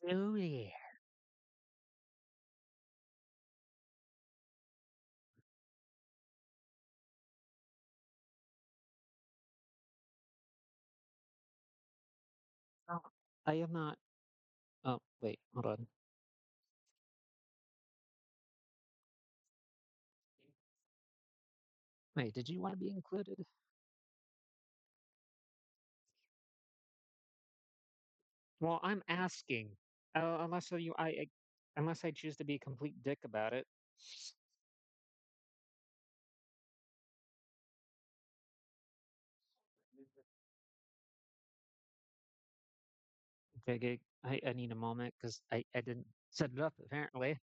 Oh yeah. Oh, I am not. Oh, wait, hold on. Wait, did you want to be included? Well, I'm asking. Unless you, unless I choose to be a complete dick about it. Okay, I need a moment because I didn't set it up apparently.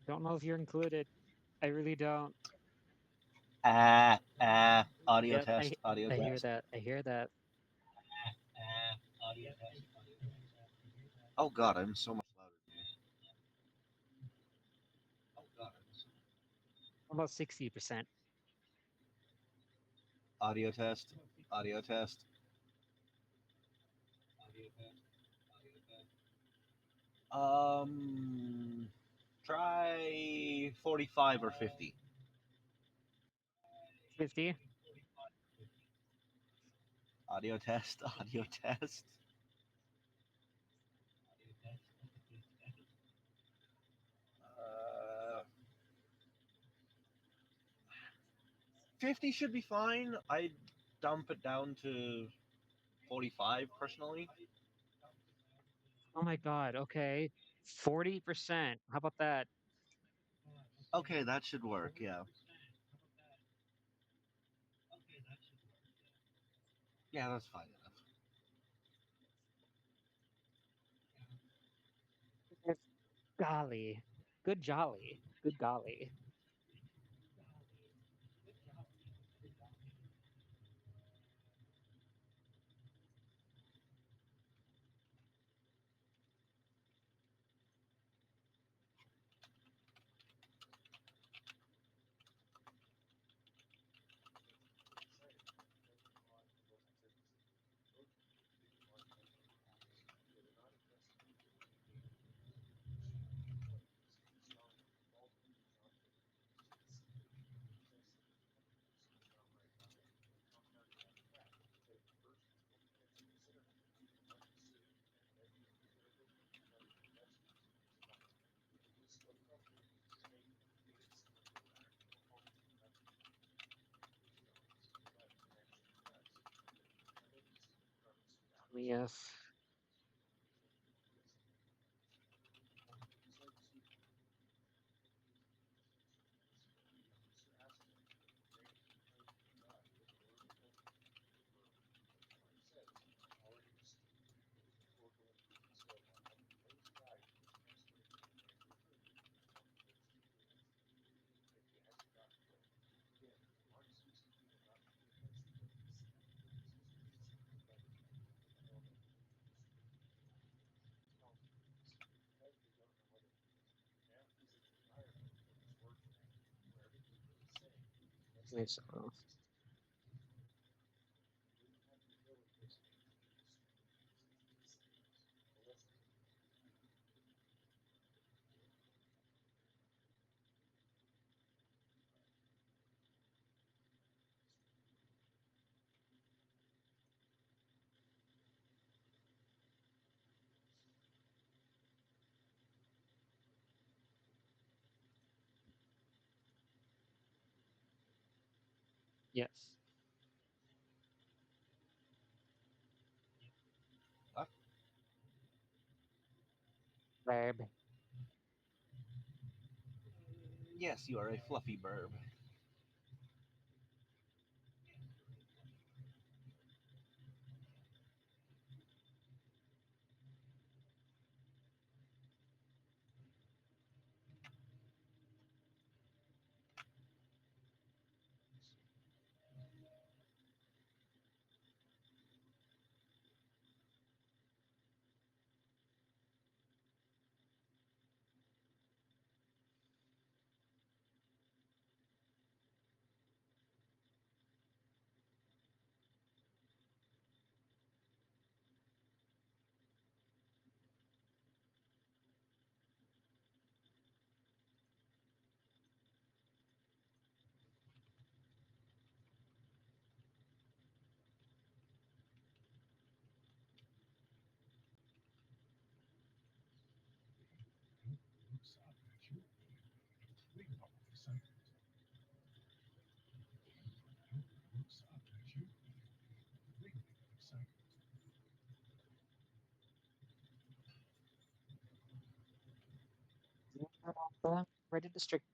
Don't know if you're included. I really don't. Audio Yep, test, audio I hear test. that. I hear that. Audio test. Oh god, I'm so much louder than you. Oh god, Almost 60%. audio test, audio test. Audio test, audio test. Try 45 or 50. 50. Audio test, audio test. 50 should be fine. I'd dump it down to 45 personally. Oh my god, okay. 40%. How about that? Okay, that should work, yeah. Yeah, that's fine enough. Golly. Good jolly. Good golly. Yes. Yes. Yes. Huh? Verb. Yes, you are a fluffy burb. Well, I'm ready to strict.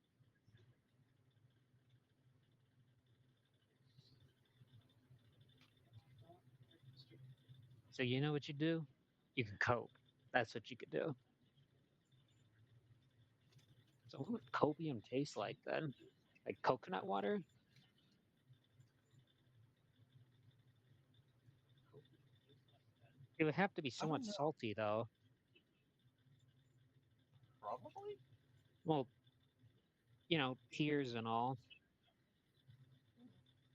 So you know what you do? You can cope. That's what you could do. So what would copium taste like then? Like coconut water? It would have to be I somewhat don't know. salty though. Probably. Well, tears and all.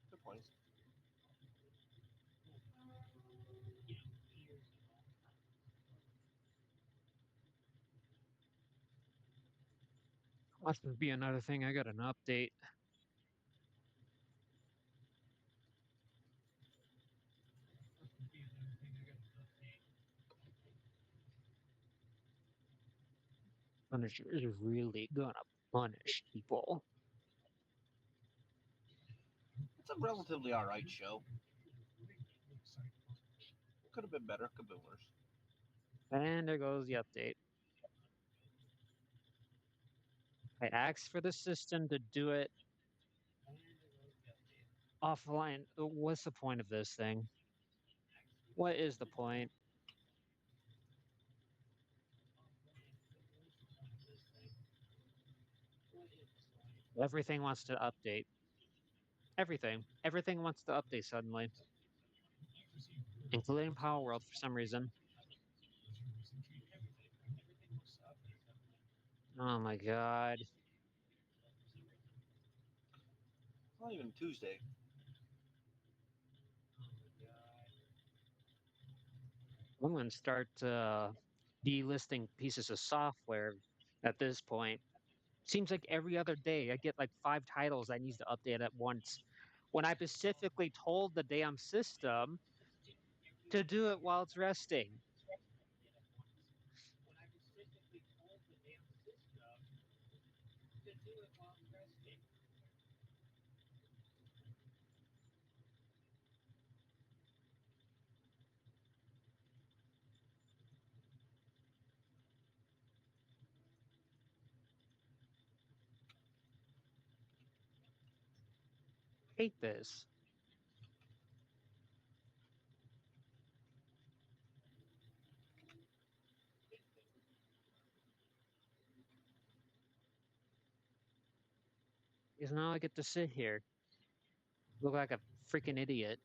Good point. Must be another thing. I got an update. Punisher is really gonna punish people. It's a relatively alright show. Could have been better. Could have been worse. And there goes the update. I asked for the system to do it offline. What's the point of this thing? What is the point? Everything wants to update. Everything. Everything wants to update suddenly, including Power World for some reason. Oh my god. Not even Tuesday. I'm gonna start delisting pieces of software at this point. Seems like every other day I get like 5 titles I need to update at once. When I specifically told the damn system to do it while it's resting. Hate this. Because now I get to sit here, look like a freaking idiot.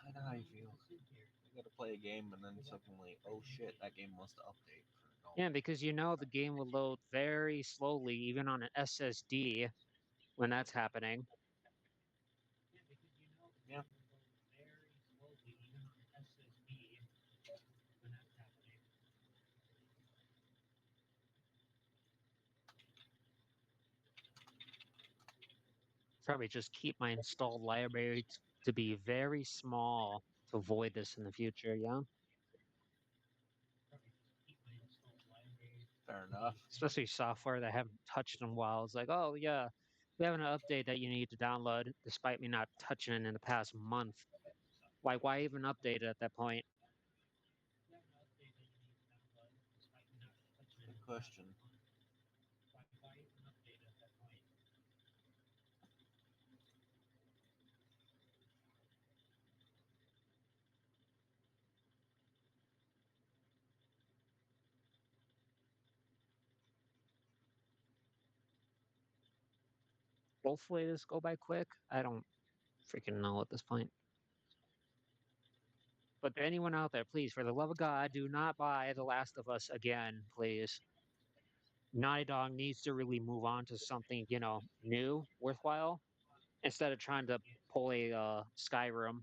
I know how you feel. You gotta play a game and then suddenly, oh shit, that game wants to update. No. Yeah, because the game will load very slowly, even on an SSD, when that's happening. Yeah. Probably just keep my installed library to be very small to avoid this in the future, yeah? Fair enough. Especially software that I haven't touched in a while. It's like, oh yeah, we have an update that you need to download, despite me not touching it in the past month. Why even update it at that point? Good question. Hopefully this go by quick. I don't freaking know at this point. But to anyone out there, please, for the love of God, do not buy The Last of Us again, please. Naughty Dog needs to really move on to something, new, worthwhile, instead of trying to pull a Skyrim.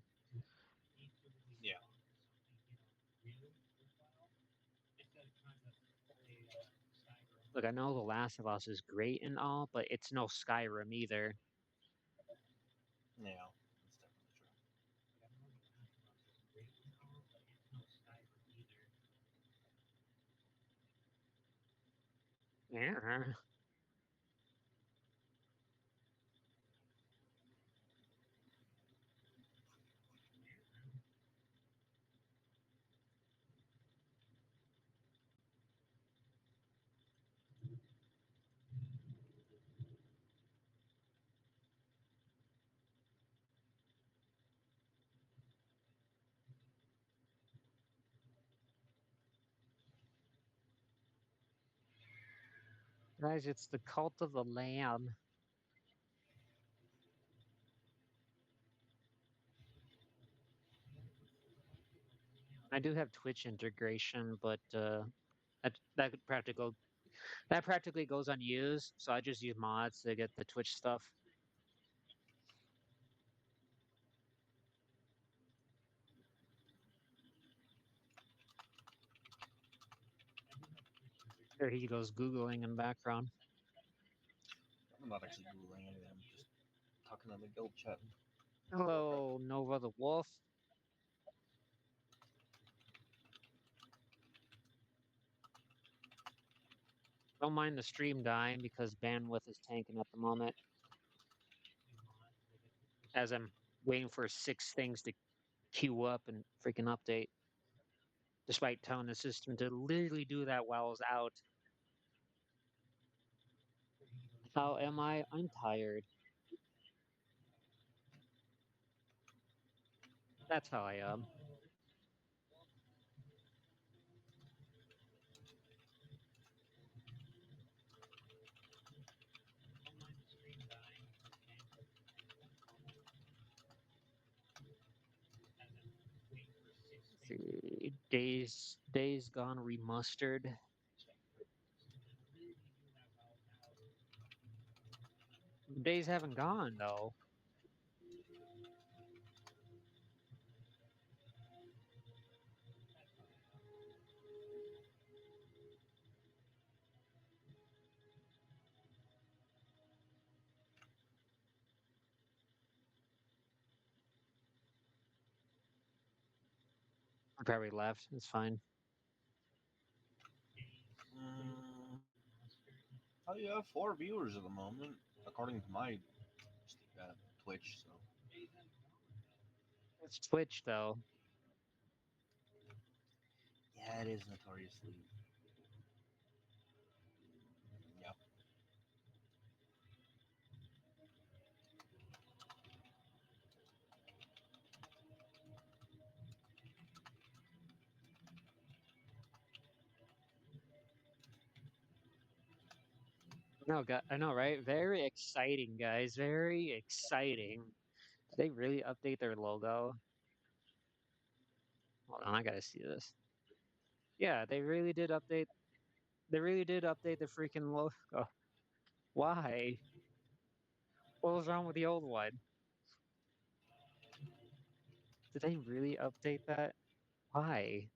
Yeah. Look, I know The Last of Us is great and all, but it's no Skyrim either. Yeah. That's definitely true. Yeah. Guys, it's the Cult of the Lamb. I do have Twitch integration, but that practically goes unused. So I just use mods to get the Twitch stuff. There he goes googling in the background. I'm not actually googling anything. I'm just talking on the guild chat. Hello, Nova the Wolf. Don't mind the stream dying because bandwidth is tanking at the moment. As I'm waiting for 6 things to queue up and freaking update. Despite telling the system to literally do that while I was out. How am I? I'm tired. That's how I am. See, Days Gone remastered. Days haven't gone though. I probably left. It's fine. Mm, oh, you have 4 viewers at the moment, according to my Twitch. So It's Twitch though. yeah, it is notoriously. Yep. No, I know, right? Very exciting, guys. Very exciting. Did they really update their logo? Hold on, I gotta see this. Yeah, they really did update. They really did update the freaking logo. Why? What was wrong with the old one? Did they really update that? Why?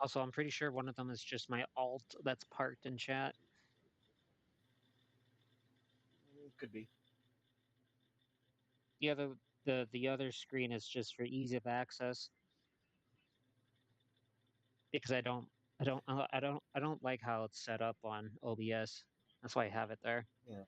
Also, I'm pretty sure one of them is just my alt that's parked in chat. Could be. The other screen is just for ease of access because I don't like how it's set up on OBS. That's why I have it there. Yeah.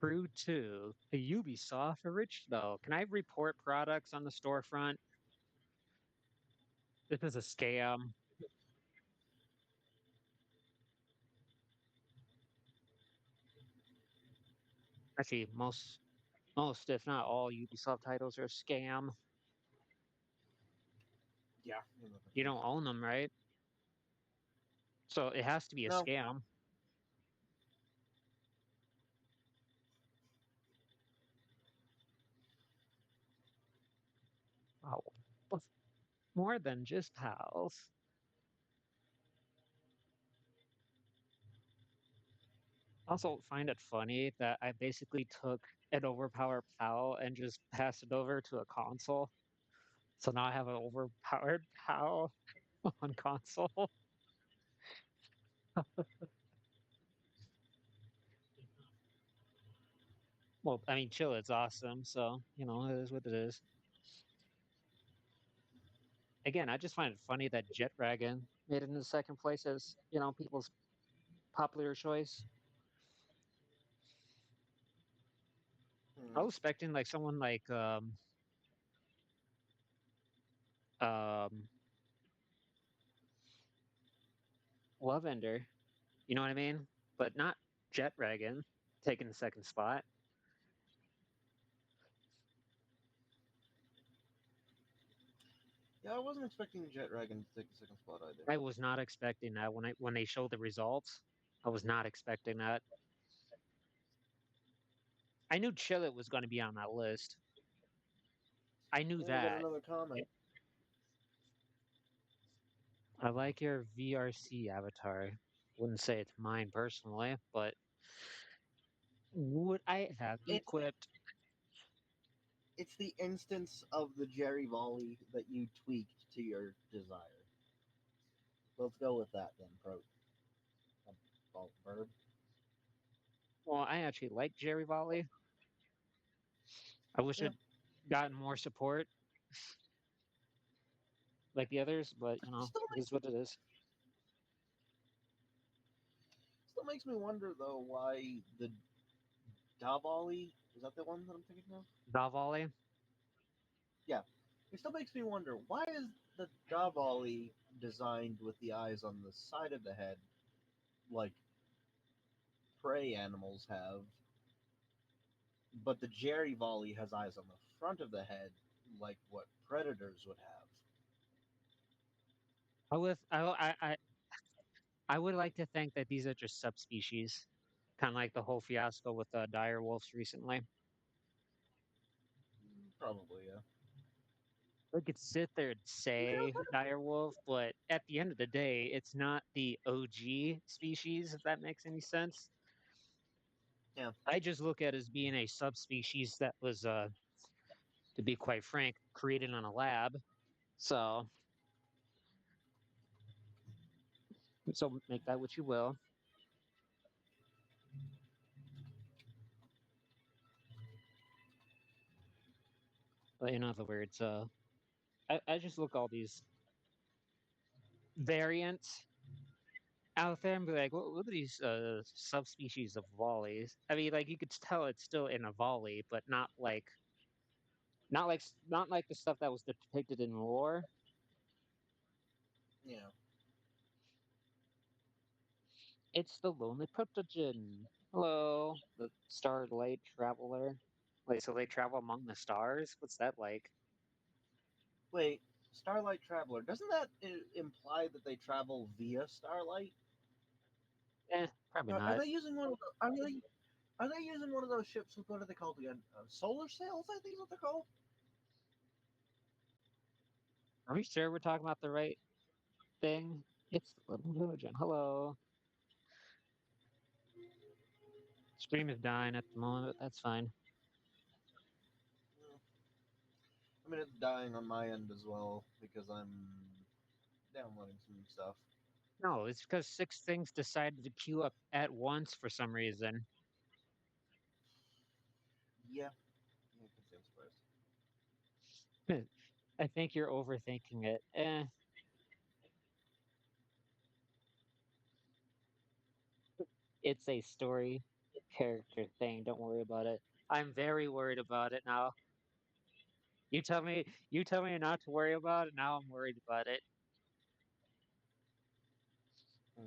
Brew 2, a Ubisoft original. Can I report products on the storefront? This is a scam. Actually, most, if not all, Ubisoft titles are a scam. Yeah. You don't own them, right? So it has to be a No. scam. Oh, more than just pals. Also, find it funny that I basically took an overpowered PAL and just passed it over to a console. So now I have an overpowered POW on console. Well, I mean, chill, it's awesome. So, you know, it is what it is. Again, I just find it funny that Jet Dragon made it into second place as, you know, people's popular choice. I Hmm. was expecting like someone like um Lovender, you know what I mean? But not Jet Dragon taking the second spot. Yeah, I wasn't expecting Jet Dragon to take the second spot either. I was not expecting that when they showed the results. I was not expecting that. I knew Chillet was going to be on that list. I knew And we got that. another comment. I like your VRC avatar. Wouldn't say it's mine personally, but would I have It's equipped? it's the instance of the Jerry Volley that you tweaked to your desire. Let's go with that then, verb. Well, I actually like Jerry Volley. I wish Yeah, it gotten more support like the others, but you know, still it is what it is. still makes me wonder though why the Da Volley is that the one that I'm thinking of? Da Volley. Yeah, it still makes me wonder why is the Da Volley designed with the eyes on the side of the head like prey animals have, but the Jerry Volley has eyes on the front of the head like what predators would have. I would I would like to think that these are just subspecies, kind of like the whole fiasco with dire wolves recently. Probably, yeah. We could sit there and say dire wolf, but at the end of the day, it's not the OG species, if that makes any sense. Yeah. I just look at it as being a subspecies that was, to be quite frank, created in a lab. So, so make that what you will. But in other words, I just look all these variants out there and be like, what are these subspecies of volleys? I mean, like you could tell it's still in a volley, but not like the stuff that was depicted in lore. Yeah. It's the lonely Protogen. Hello, the starlight traveler. Wait, so they travel among the stars? What's that like? Wait, Starlight Traveler. Doesn't that imply that they travel via starlight? Probably Are not. they using one of the, are they using one of those ships with what are they called again? Solar sails, I think is what they're called. Are we sure we're talking about the right thing? It's the little Protogen. Hello. Stream is dying at the moment, but that's fine. Yeah. I mean, it's dying on my end as well because I'm downloading some stuff. No, it's because six things decided to queue up at once for some reason. Yeah, yeah, I can see I'm surprised. I think you're overthinking it. It's a story character thing. Don't worry about it. I'm very worried about it now. You tell me not to worry about it. Now I'm worried about it. Hmm.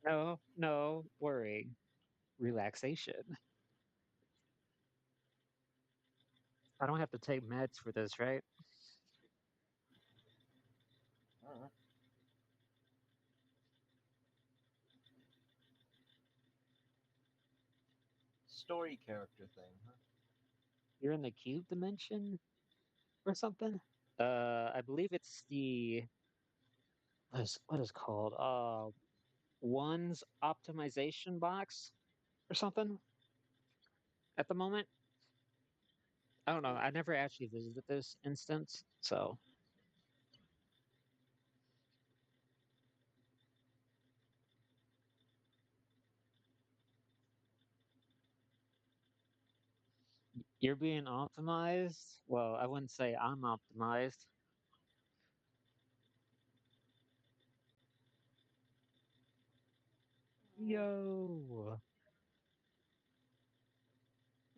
No, no, worrying. Relaxation. I don't have to take meds for this, right? I don't know. Story character thing, huh? You're in the cube dimension or something? I believe it's the what is it called? One's optimization box or something at the moment. I don't know. I never actually visited this instance, so you're being optimized. Well, I wouldn't say I'm optimized. Yo,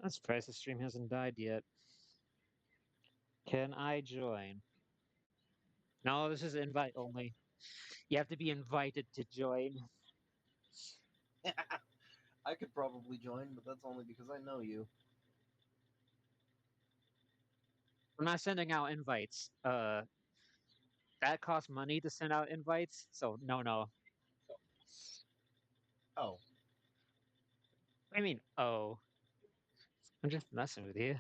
I'm surprised the stream hasn't died yet. Can I join? No, this is invite only. You have to be invited to join. I could probably join, but that's only because I know you. I'm not sending out invites. That costs money to send out invites, so no. Oh, I mean, oh, I'm just messing with you.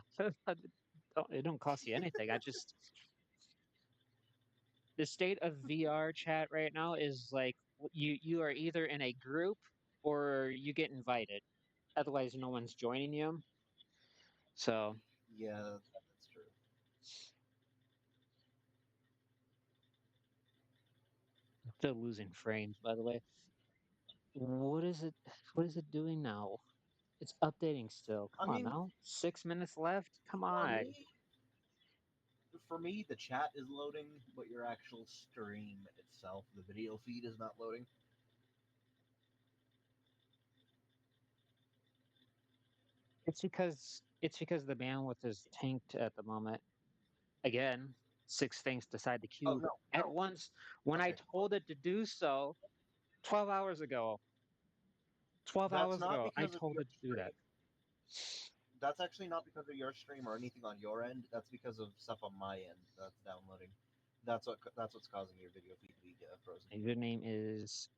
It don't cost you anything. The state of VR chat right now is like you are either in a group or you get invited. Otherwise, no one's joining you. So yeah, that's true. I'm still losing frames, by the way. What is it? What is it doing now? It's updating still. I Come on mean, now. 6 minutes left. Come for on. me, for me, the chat is loading, but your actual stream itself, the video feed, is not loading. It's because the bandwidth is tanked at the moment. Again, six things decide the Oh queue no, at no. once when I Okay, told it to do so 12 hours ago. 12 that's hours not ago, I because of told your it to do that. stream. That's actually not because of your stream or anything on your end. That's because of stuff on my end that's downloading. That's what's causing your video feed to be frozen. My username is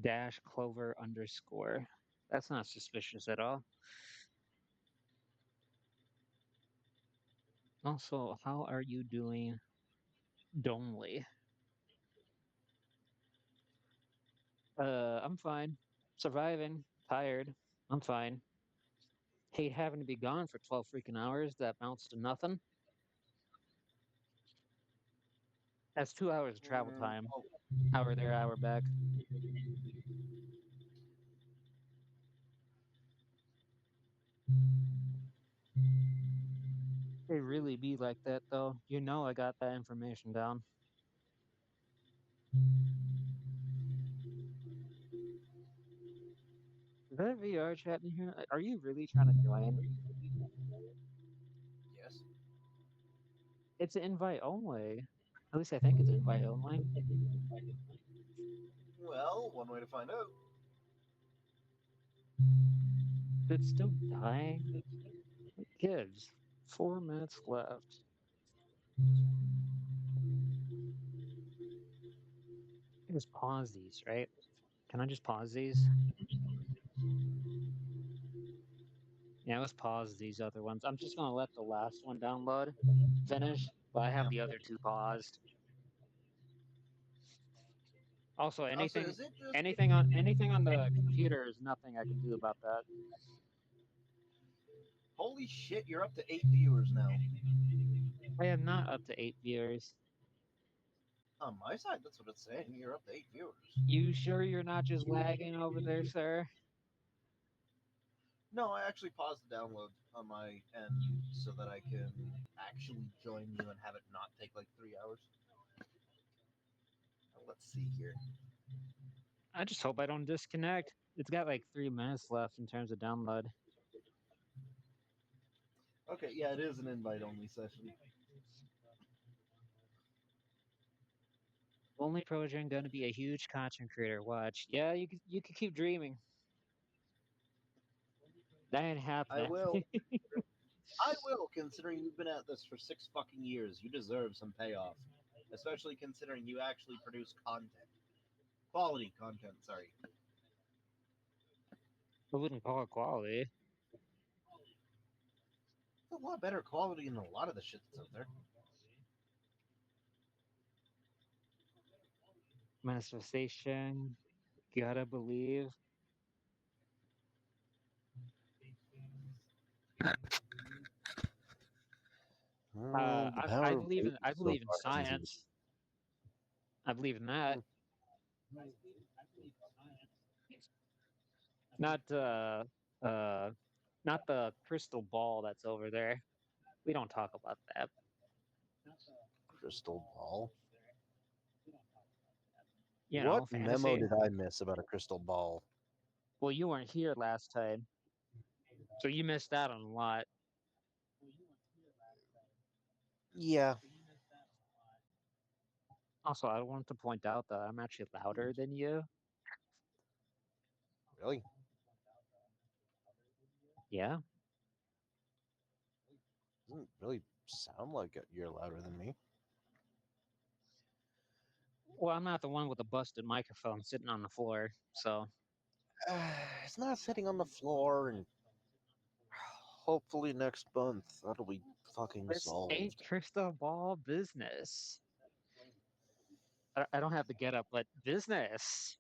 dash clover underscore. That's not suspicious at all. Also, how are you doing, Donley? I'm fine. Surviving. Tired. I'm fine. Hate having to be gone for 12 freaking hours. That amounts to nothing. That's 2 hours of travel time. Oh, Hour there, hour back. They really be like that, though. You know I got that information down. Is that VR chat in here? Are you really trying to join? yes. It's invite only. At least I think it's invite only. Well, one way to find out. It's still dying. Kids, 4 minutes left. I just pause these, right? Can I just pause these? Yeah, let's pause these other ones. I'm just gonna let the last one download, finish, but I have Yeah. the other two paused. Also, So anything, is it just anything on the computer is nothing I can do about that. holy shit? You're up to 8 viewers now. I am not up to 8 viewers. On my side, that's what it's saying. You're up to 8 viewers. You sure you're not just lagging over there, sir? No, I actually paused the download on my end so that I can actually join you and have it not take like 3 hours. Let's see here. I just hope I don't disconnect. It's got like 3 minutes left in terms of download. Okay, yeah, it is an invite-only session. Only Protogen gonna be a huge content creator. Watch. Yeah, you could keep dreaming. That ain't I happening. will. I will, considering you've been at this for 6 fucking years. You deserve some payoff, especially considering you actually produce content, quality content. Sorry. I wouldn't call it quality. It's a lot better quality than a lot of the shit that's out there. Manifestation. Gotta believe. The power of I waves so believe in far hasn't seemed. science. I believe in that. Not uh not the crystal ball that's over there. We don't talk about that. Crystal ball. You know, What memo fantasy. did I miss about a crystal ball? Well, you weren't here last time, so you missed out on a lot. Yeah, Also, I wanted to point out that I'm actually louder than you. really. Yeah. Doesn't really sound like you're louder than me. Well, I'm not the one with a busted microphone sitting on the floor, so It's not sitting on the floor, and hopefully next month that'll be fucking this ain't solved. crystal ball business. I don't have to get up, but business.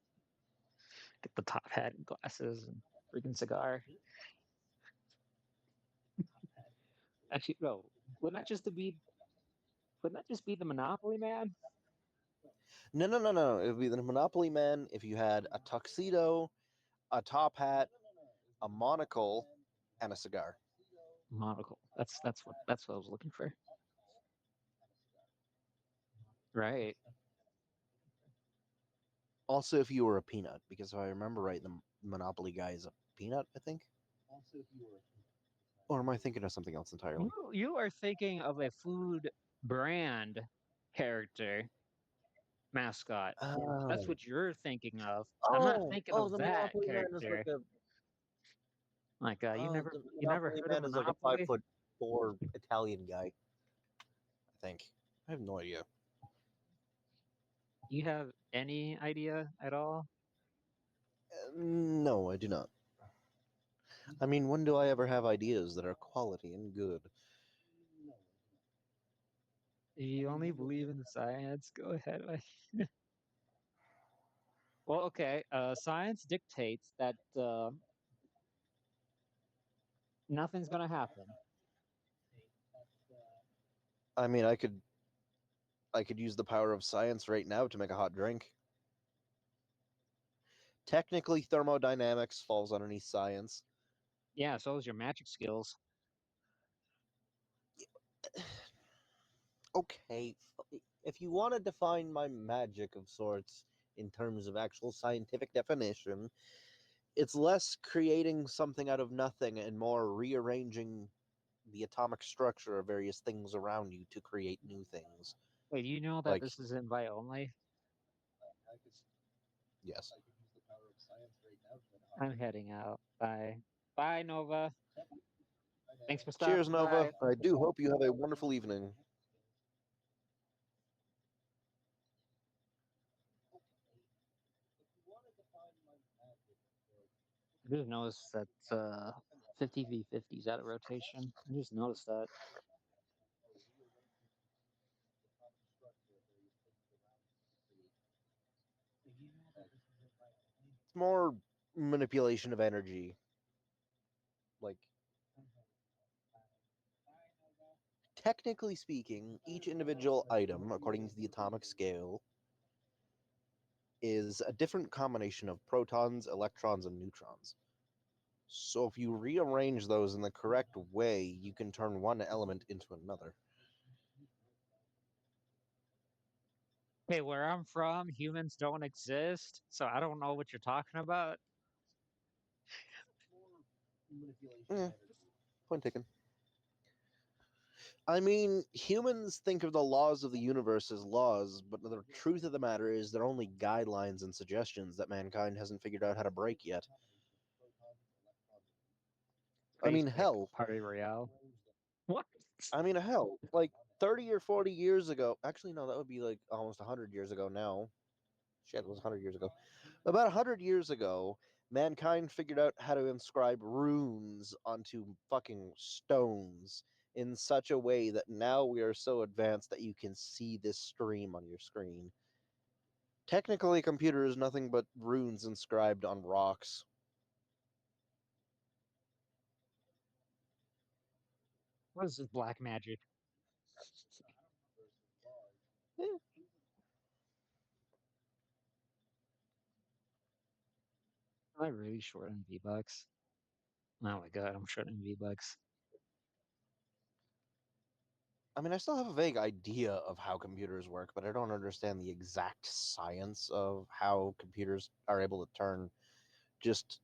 Get the top hat and glasses and freaking cigar. Actually, no. Wouldn't that just be? Wouldn't that just be the Monopoly man? No, no, no, no. It would be the Monopoly Man if you had a tuxedo, a top hat, a monocle, and a cigar. Monocle. That's what I was looking for. Right. Also, if you were a peanut, because if I remember right, the Monopoly guy is a peanut, I think. Or am I thinking of something else entirely? You are thinking of a food brand character mascot. That's Oh, what you're thinking of. I'm not thinking oh, of the that Monopoly Man is like character. a. Like Oh, the you never Monopoly heard of Man is like a Monopoly? 5'4" Italian guy. I think. I have no idea. You have any idea at all? No, I do not. I mean, when do I ever have ideas that are quality and good? You only believe in the science? Go ahead. Well, okay. Science dictates that nothing's gonna happen. I mean, I could use the power of science right now to make a hot drink. Technically, thermodynamics falls underneath science. Yeah, so is your magic skills. Okay, if you want to define my magic of sorts in terms of actual scientific definition, it's less creating something out of nothing and more rearranging the atomic structure of various things around you to create new things. Wait, you know that Like, this is invite only? yes. I'm heading out. Bye. Bye, Nova. Thanks for Cheers, stopping Nova. by. I do hope you have a wonderful evening. I just noticed that 50v50 is out of rotation. I just noticed that. It's more manipulation of energy. Like, technically speaking, each individual item, according to the atomic scale, is a different combination of protons, electrons, and neutrons. So if you rearrange those in the correct way, you can turn one element into another. Hey, where I'm from, humans don't exist, so I don't know what you're talking about. Eh, point taken. I mean, humans think of the laws of the universe as laws, but the truth of the matter is they're only guidelines and suggestions that mankind hasn't figured out how to break yet. I mean, Basic hell, party royale. What? like 30 or 40 years ago, actually, no, that would be like almost 100 years ago now. Shit, it was 100 years ago. About 100 years ago, mankind figured out how to inscribe runes onto fucking stones in such a way that now we are so advanced that you can see this stream on your screen. Technically, a computer is nothing but runes inscribed on rocks. What is this black magic? Am I really short on V-Bucks? Oh my god, I'm short on V-Bucks. I mean, I still have a vague idea of how computers work, but I don't understand the exact science of how computers are able to turn just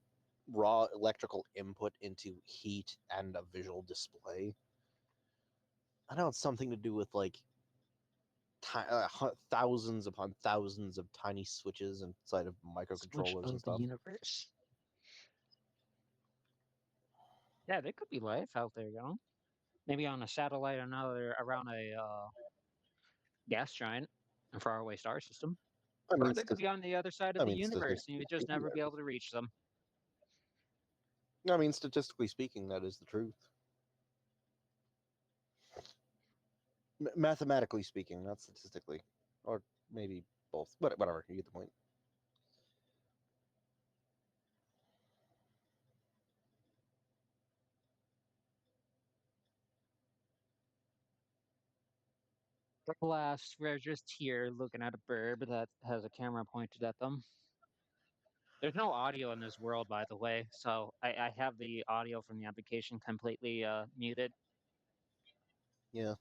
raw electrical input into heat and a visual display. I know it's something to do with like thousands upon thousands of tiny switches inside of Switch microcontrollers and of the stuff. universe. Yeah, there could be life out there, maybe on a satellite, another around a gas giant, a faraway star system. I Or mean, they could be on the other side of the universe and you would just never be able to reach them. statistically speaking, that is the truth. Mathematically speaking, not statistically, or maybe both. But whatever, you get the point. At last, we're just here looking at a bird that has a camera pointed at them. There's no audio in this world, by the way, so I have the audio from the application completely muted. Yeah.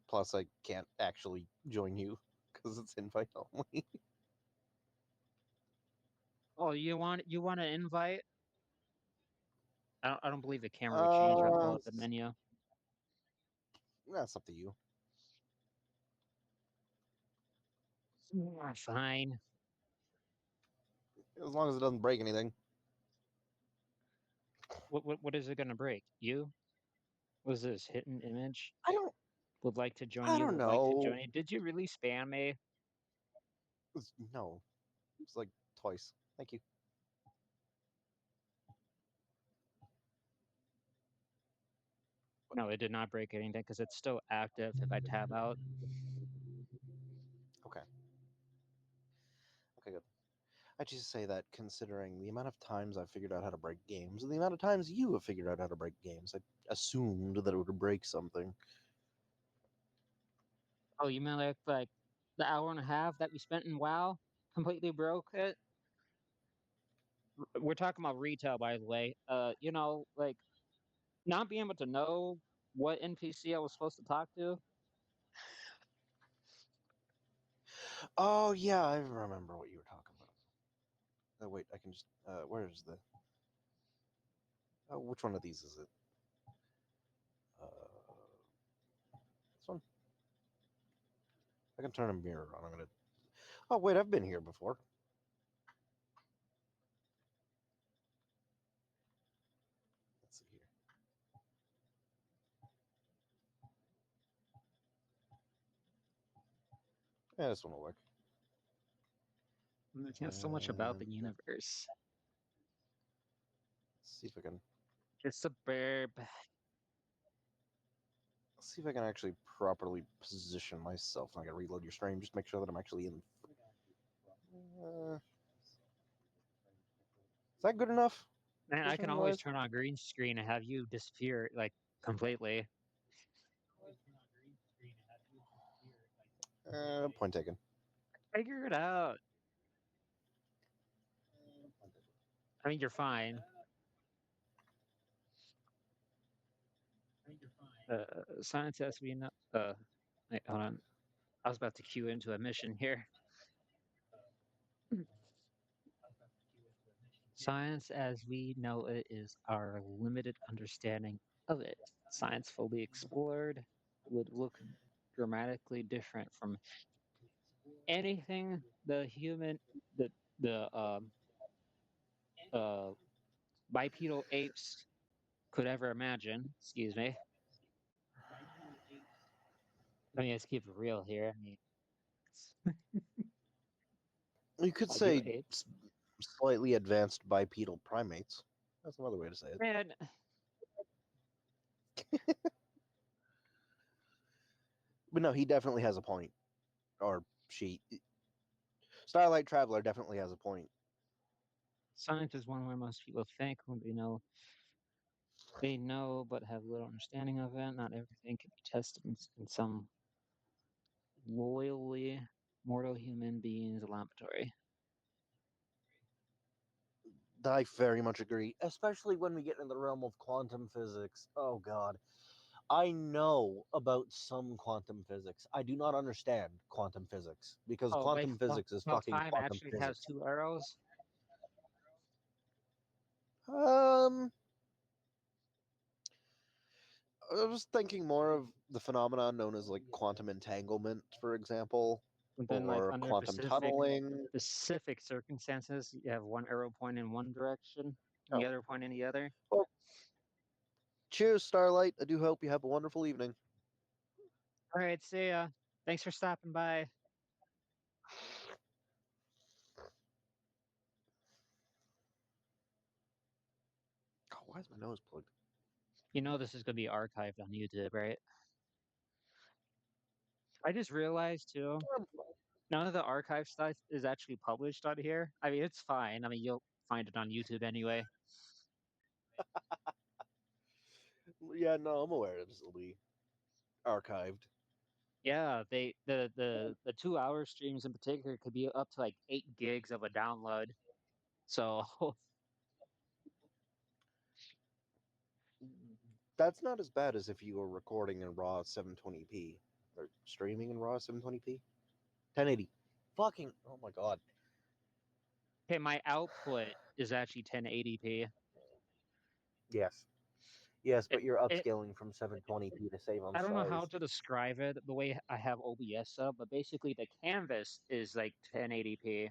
Plus, I can't actually join you because it's invite only. Oh, you want to invite? I don't believe the camera would change at all at the menu. That's up to you. Fine. As long as it doesn't break anything. What is it gonna break? You? Was this hidden image? I don't. Would like to join I you. don't Would like to join know. you. Did you really spam me? No, it's like twice. Thank you. No, it did not break anything because it's still active if I tab out. Okay. Okay, good. I just say that considering the amount of times I've figured out how to break games and the amount of times you have figured out how to break games, I assumed that it would break something. Oh, you mean like the hour and a half that we spent in WoW completely broke it? We're talking about retail, by the way. Like not being able to know what NPC I was supposed to talk to. Oh yeah, I remember what you were talking about. Oh wait, I can just. Where's the? Which one of these is it? This one. I can turn a mirror on. I'm gonna. Oh wait, I've been here before. Let's see here. Yeah, this one will work. There's so much about the And universe. let's see if I can. It's a burb. Let's see if I can actually properly position myself. I'm gonna reload your stream. Just make sure that I'm actually in. Is that good enough? Man, I can Positioning always wise. turn on green screen and have you disappear like completely. Point taken. Figure it out. I mean, you're fine. Science has to be enough. Wait, hold on. I was about to queue into a mission here. Science as we know it is our limited understanding of it. Science fully explored would look dramatically different from anything the the uh bipedal apes could ever imagine. Excuse me. I mean, let's keep it real here. I mean, it's You could bipedal say apes. slightly advanced bipedal primates. That's another way to say it. Man, But no, he definitely has a point. Or she. Starlight Traveler definitely has a point. science is one where most people think when they know but have little understanding of it. Not everything can be tested in some loyally mortal human beings laboratory. I very much agree, especially when we get in the realm of quantum physics. Oh god. I know about some quantum physics. I do not understand quantum physics because Oh, like quantum physics is how fucking time quantum actually has physics. 2 arrows. Um, I was thinking more of the phenomenon known as like quantum entanglement, for example, And then, like or under quantum tunneling. specific circumstances, you have one arrow point in one direction, and the Oh, other point in the other. well, cheers, Starlight. I do hope you have a wonderful evening. All right, see ya. Thanks for stopping by. God, why is my nose plugged? You know this is gonna be archived on YouTube, right? I just realized too, none of the archive stuff is actually published on here. I mean, it's fine. I mean, you'll find it on YouTube anyway. Yeah, no, I'm aware this will be archived. Yeah, the 2 hour streams in particular could be up to like 8 gigs of a download. So That's not as bad as if you were recording in RAW 720p or streaming in RAW 720p. 1080. Fucking, oh my god. okay, my output is actually 1080p. Yes. Yes, It, but you're it upscaling from 720p to save on I don't know how size. to describe it the way I have OBS up, but basically the canvas is like 1080p.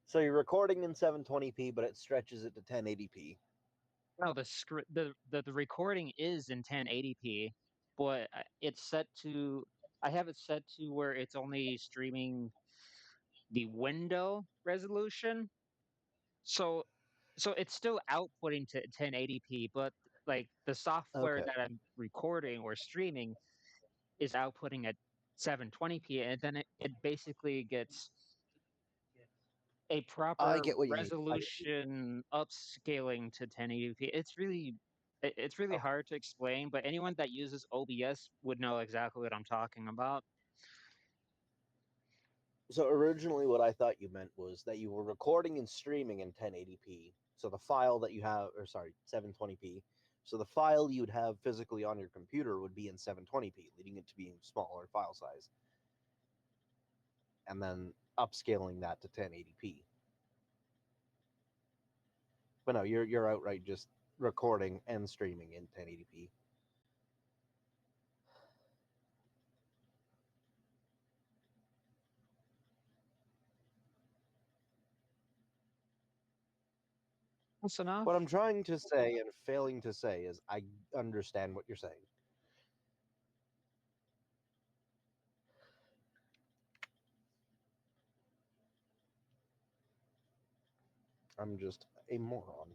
So you're recording in 720p, but it stretches it to 1080p. No, the recording is in 1080p, but it's set to I have it set to where it's only streaming the window resolution. So so it's still outputting to 1080p, but like the software Okay. that I'm recording or streaming is outputting at 720p, and then it basically gets a I proper get what you mean. resolution upscaling to 1080p. It's really Okay. hard to explain, but anyone that uses OBS would know exactly what I'm talking about. So originally what I thought you meant was that you were recording and streaming in 1080p. So the file that you have, or sorry, 720p. So the file you'd have physically on your computer would be in 720p, leading it to being smaller file size. And then upscaling that to 1080p. But no, you're outright just recording and streaming in 1080p. Close enough. What I'm trying to say and failing to say is I understand what you're saying. I'm just a moron,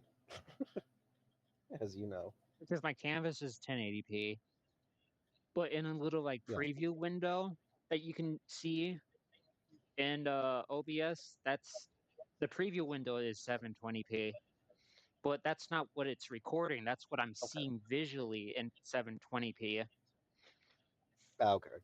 as you know. Because my canvas is 1080p, but in a little like Yeah. preview window that you can see in OBS, that's the preview window is 720p. But that's not what it's recording. That's what I'm Okay. seeing visually in 720p. Okay.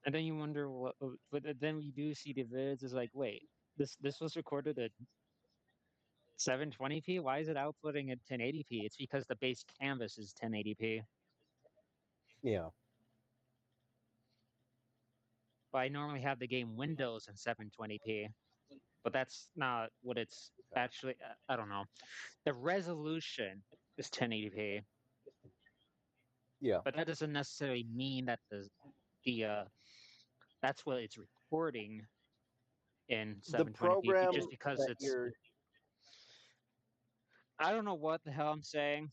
And then you wonder what, but then we do see the vids. Is like, wait, this was recorded at 720p. Why is it outputting at 1080p? It's because the base canvas is 1080p. Yeah. But I normally have the game Windows in 720p, but that's not what it's Okay. actually. I don't know. The resolution is 1080p, Yeah. but that doesn't necessarily mean that the that's what it's recording in The 720p. program Just because that it's you're I don't know what the hell I'm saying.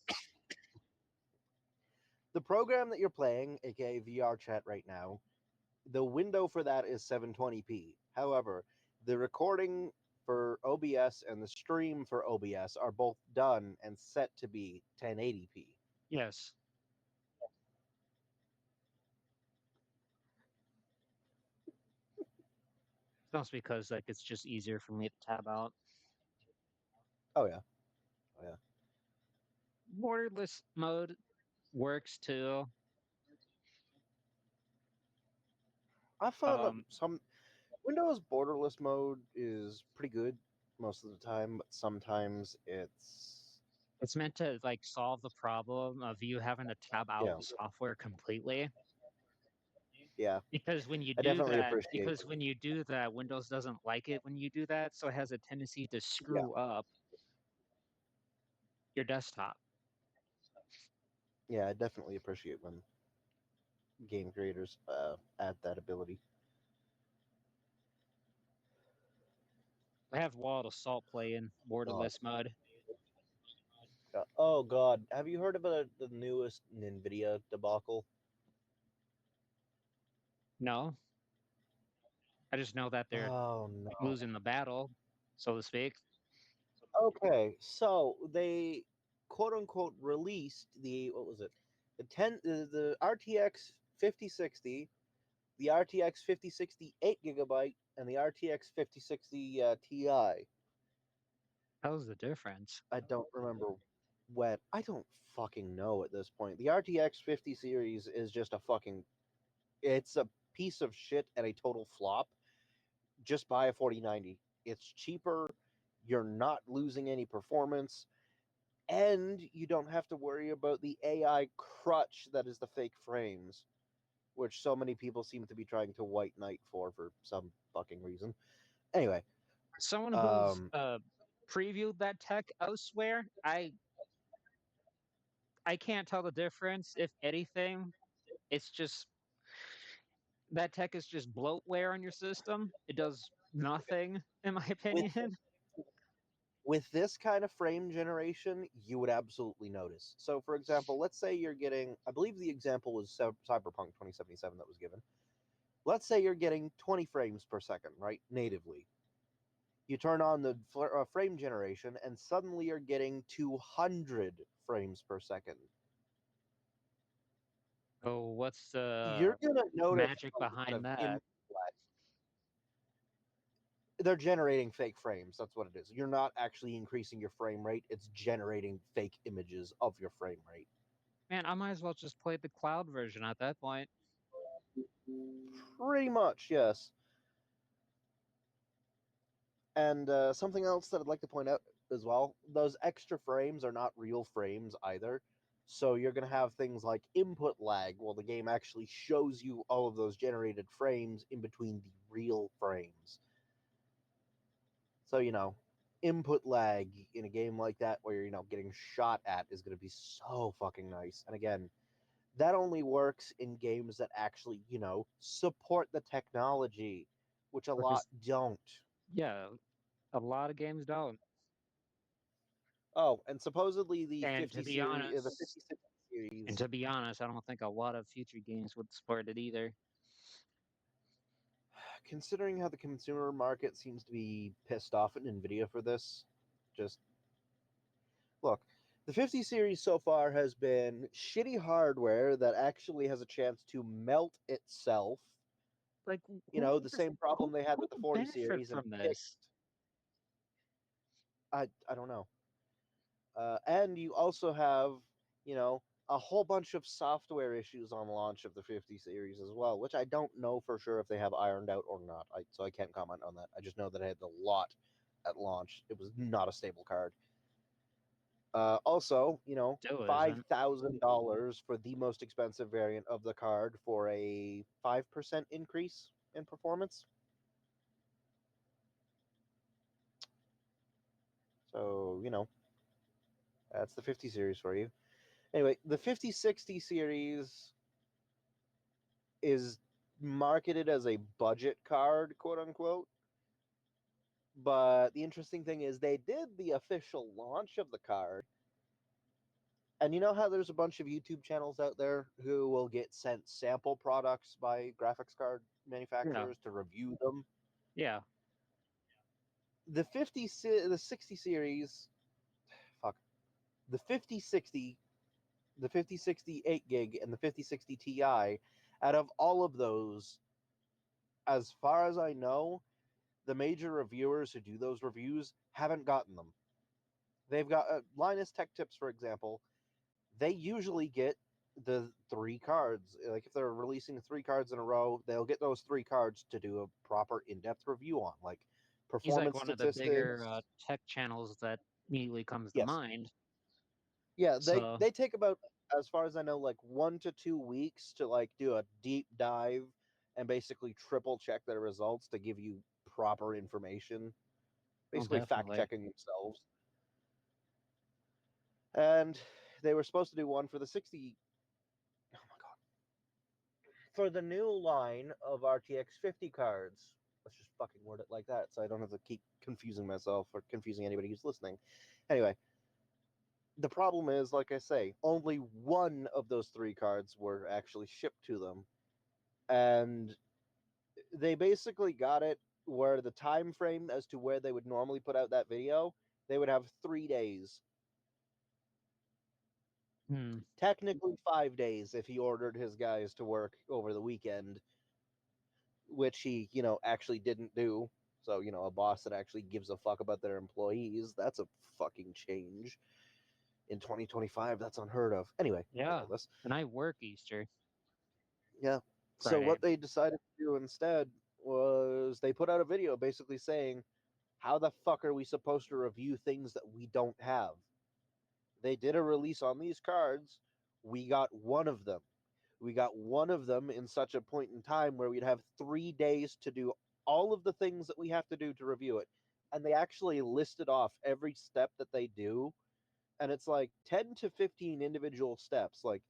the program that you're playing, aka VRChat right now, the window for that is 720p. However, the recording for OBS and the stream for OBS are both done and set to be 1080p. Yes. That's because like it's just easier for me to tab out. Oh yeah. Oh yeah. Borderless mode works too. I found that Um, some Windows borderless mode is pretty good most of the time, but sometimes it's meant to like solve the problem of you having to tab yeah, out software completely. yeah. Because I definitely appreciate. when you do that, Windows doesn't like it when you do that, so it has a tendency to Yeah, screw up your desktop. yeah. I definitely appreciate when game creators add that ability. I have Wall Assault play in God. borderless mode. Oh God, have you heard about the newest NVIDIA debacle? No, I just know that they're Oh no. losing the battle, so to speak. Okay, so they quote unquote released the what was it? The RTX 5060, the RTX 5060 8 GB, and the RTX 5060 Ti. That was the difference. I don't remember when. I don't fucking know at this point. The RTX 50 series is just a fucking. It's a piece of shit and a total flop. Just buy a 4090. It's cheaper. You're not losing any performance, and you don't have to worry about the AI crutch that is the fake frames, which so many people seem to be trying to white knight for some fucking reason. Anyway, Someone who's um, previewed that tech elsewhere, I can't tell the difference. If anything, it's just that tech is just bloatware on your system. It does nothing, in my with opinion. with this kind of frame generation, you would absolutely notice. So, for example, let's say you're getting, I believe the example was Cyberpunk 2077 that was given. Let's say you're getting 20 frames per second, right? Natively. You turn on the frame generation, and suddenly you're getting 200 frames per second. So what's You're the going to notice magic a lot of behind that? input lag. They're generating fake frames. That's what it is. You're not actually increasing your frame rate. It's generating fake images of your frame rate. Man, I might as well just play the cloud version at that point. Pretty much, yes. And something else that I'd like to point out as well, those extra frames are not real frames either. So you're going to have things like input lag, while the game actually shows you all of those generated frames in between the real frames. So, input lag in a game like that where you're, getting shot at is going to be so fucking nice. And again, that only works in games that actually, support the technology, which a lot Because don't. yeah, a lot of games don't. Oh, and supposedly the And 50 series, the 56 series, to be honest, I don't think a lot of future games would support it either. considering how the consumer market seems to be pissed off at Nvidia for this, just look, the 50 series so far has been shitty hardware that actually has a chance to melt itself. Like, The same problem they had who with the would 40 benefit series and from fixed. this? I don't know. And you also have, a whole bunch of software issues on launch of the 50 series as well, which I don't know for sure if they have ironed out or not. So I can't comment on that. I just know that I had a lot at launch. It was not a stable card. Also, Still isn't. $5,000 for the most expensive variant of the card for a 5% increase in performance. So, that's the 50 series for you. Anyway, the 5060 series is marketed as a budget card, quote unquote. But the interesting thing is they did the official launch of the card. And you know how there's a bunch of YouTube channels out there who will get sent sample products by graphics card Yeah, manufacturers to review them? yeah. The 60 series, fuck, the 5060, the 5060 8 gig, and the 5060 Ti, out of all of those, as far as I know, the major reviewers who do those reviews haven't gotten them. They've got Linus Tech Tips, for example. They usually get the 3 cards. Like if they're releasing 3 cards in a row, they'll get those 3 cards to do a proper in-depth review on, like He's like performance one of the statistics. bigger tech channels that immediately comes to Yes. mind. Yeah, So, they take about, as far as I know, like 1 to 2 weeks to like do a deep dive and basically triple check their results to give you proper information. well, Basically fact definitely. checking themselves. And they were supposed to do one for the 60. Oh my god. For the new line of RTX 50 cards. Let's just fucking word it like that so I don't have to keep confusing myself or confusing anybody who's listening. Anyway, the problem is, like I say, only one of those 3 cards were actually shipped to them. And they basically got it where the time frame as to where they would normally put out that video, they would have 3 days. Hmm. Technically 5 days if he ordered his guys to work over the weekend, which he, actually didn't do. So, a boss that actually gives a fuck about their employees, that's a fucking change. In 2025, that's unheard of. Anyway, Yeah. regardless. And I work Easter Yeah. So Friday. what they decided to do instead was they put out a video basically saying, how the fuck are we supposed to review things that we don't have? They did a release on these cards. We got one of them. We got one of them in such a point in time where we'd have 3 days to do all of the things that we have to do to review it. And they actually listed off every step that they do. And it's like 10 to 15 individual steps. Like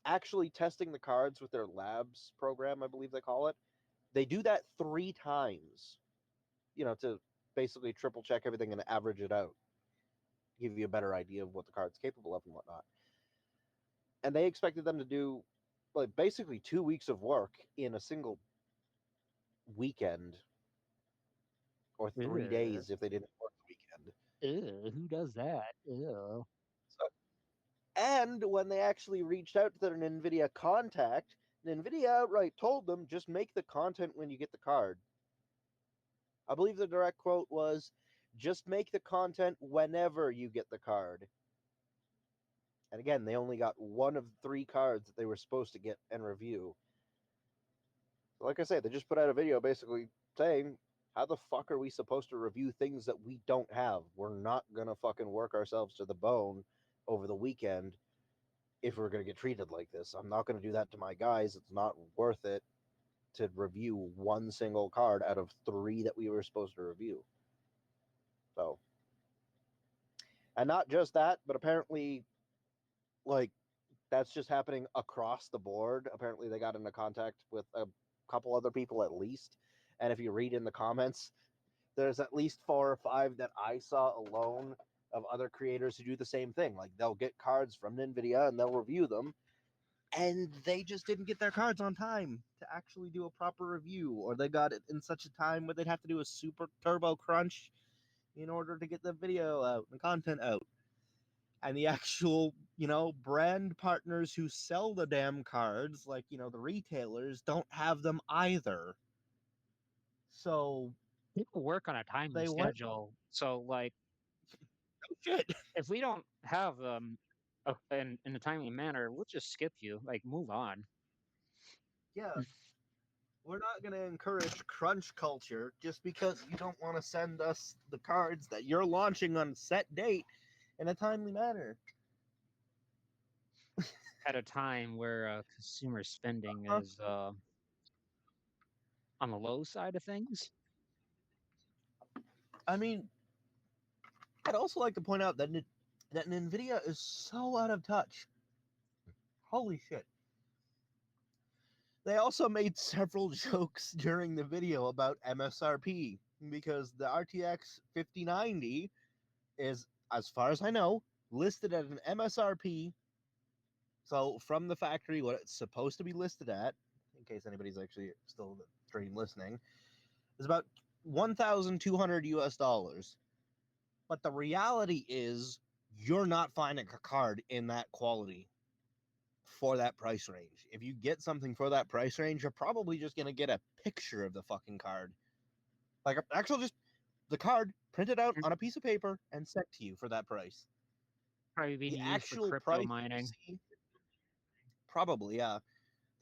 actually testing the cards with their labs program, I believe they call it. They do that 3 times, to basically triple check everything and average it out, give you a better idea of what the card's capable of and whatnot. And they expected them to do like basically 2 weeks of work in a single weekend, or 3 Ugh. days if they didn't work the weekend. Ugh. Who does that? Ugh. So, and when they actually reached out to their NVIDIA contact, NVIDIA outright told them just make the content when you get the card. I believe the direct quote was, just make the content whenever you get the card. And again, they only got one of 3 cards that they were supposed to get and review. Like I said, they just put out a video basically saying, how the fuck are we supposed to review things that we don't have? We're not going to fucking work ourselves to the bone over the weekend if we're going to get treated like this. I'm not going to do that to my guys. It's not worth it to review one single card out of 3 that we were supposed to review. So, and not just that, but apparently, like, that's just happening across the board. Apparently, they got into contact with a couple other people at least. And if you read in the comments, there's at least 4 or 5 that I saw alone of other creators who do the same thing. Like, they'll get cards from NVIDIA and they'll review them, and they just didn't get their cards on time to actually do a proper review, or they got it in such a time where they'd have to do a super turbo crunch in order to get the video out, the content out. And the actual, brand partners who sell the damn cards, like, the retailers, don't have them either. So People work on a timely they went, schedule. So, like, oh shit. if we don't have them in a timely manner, we'll just skip you. Like, move on. Yeah, we're not going to encourage crunch culture just because you don't want to send us the cards that you're launching on a set date in a timely manner. At a time where consumer spending Uh, is on the low side of things. I mean, I'd also like to point out that NVIDIA is so out of touch. Holy shit. They also made several jokes during the video about MSRP, because the RTX 5090 is, as far as I know, listed at an MSRP. So from the factory, what it's supposed to be listed at, in case anybody's actually still in the stream listening, is about 1,200 US dollars. But the reality is, you're not finding a card in that quality for that price range. If you get something for that price range, you're probably just going to get a picture of the fucking card. Like, actually, just the card printed out on a piece of paper and sent to you for that price. Probably being The used for actual crypto price you mining. see, Probably, yeah.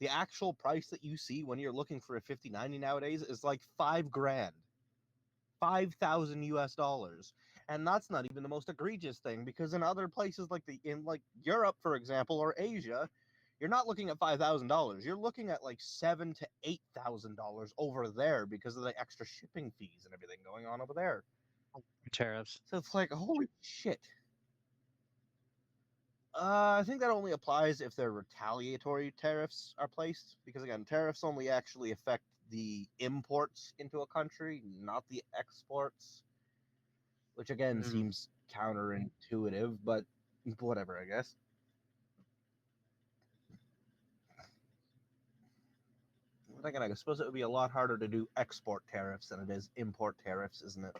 The actual price that you see when you're looking for a 5090 nowadays is like $5,000. 5,000 US dollars. And that's not even the most egregious thing, because in other places in Europe, for example, or Asia, you're not looking at $5,000. You're looking at like $7,000 to $8,000 over there because of the extra shipping fees and everything going on over there. Tariffs. So it's like, holy shit. I think that only applies if their retaliatory tariffs are placed, because again, tariffs only actually affect the imports into a country, not the exports, which again seems counterintuitive, but whatever, I guess. But again, I suppose it would be a lot harder to do export tariffs than it is import tariffs, isn't it?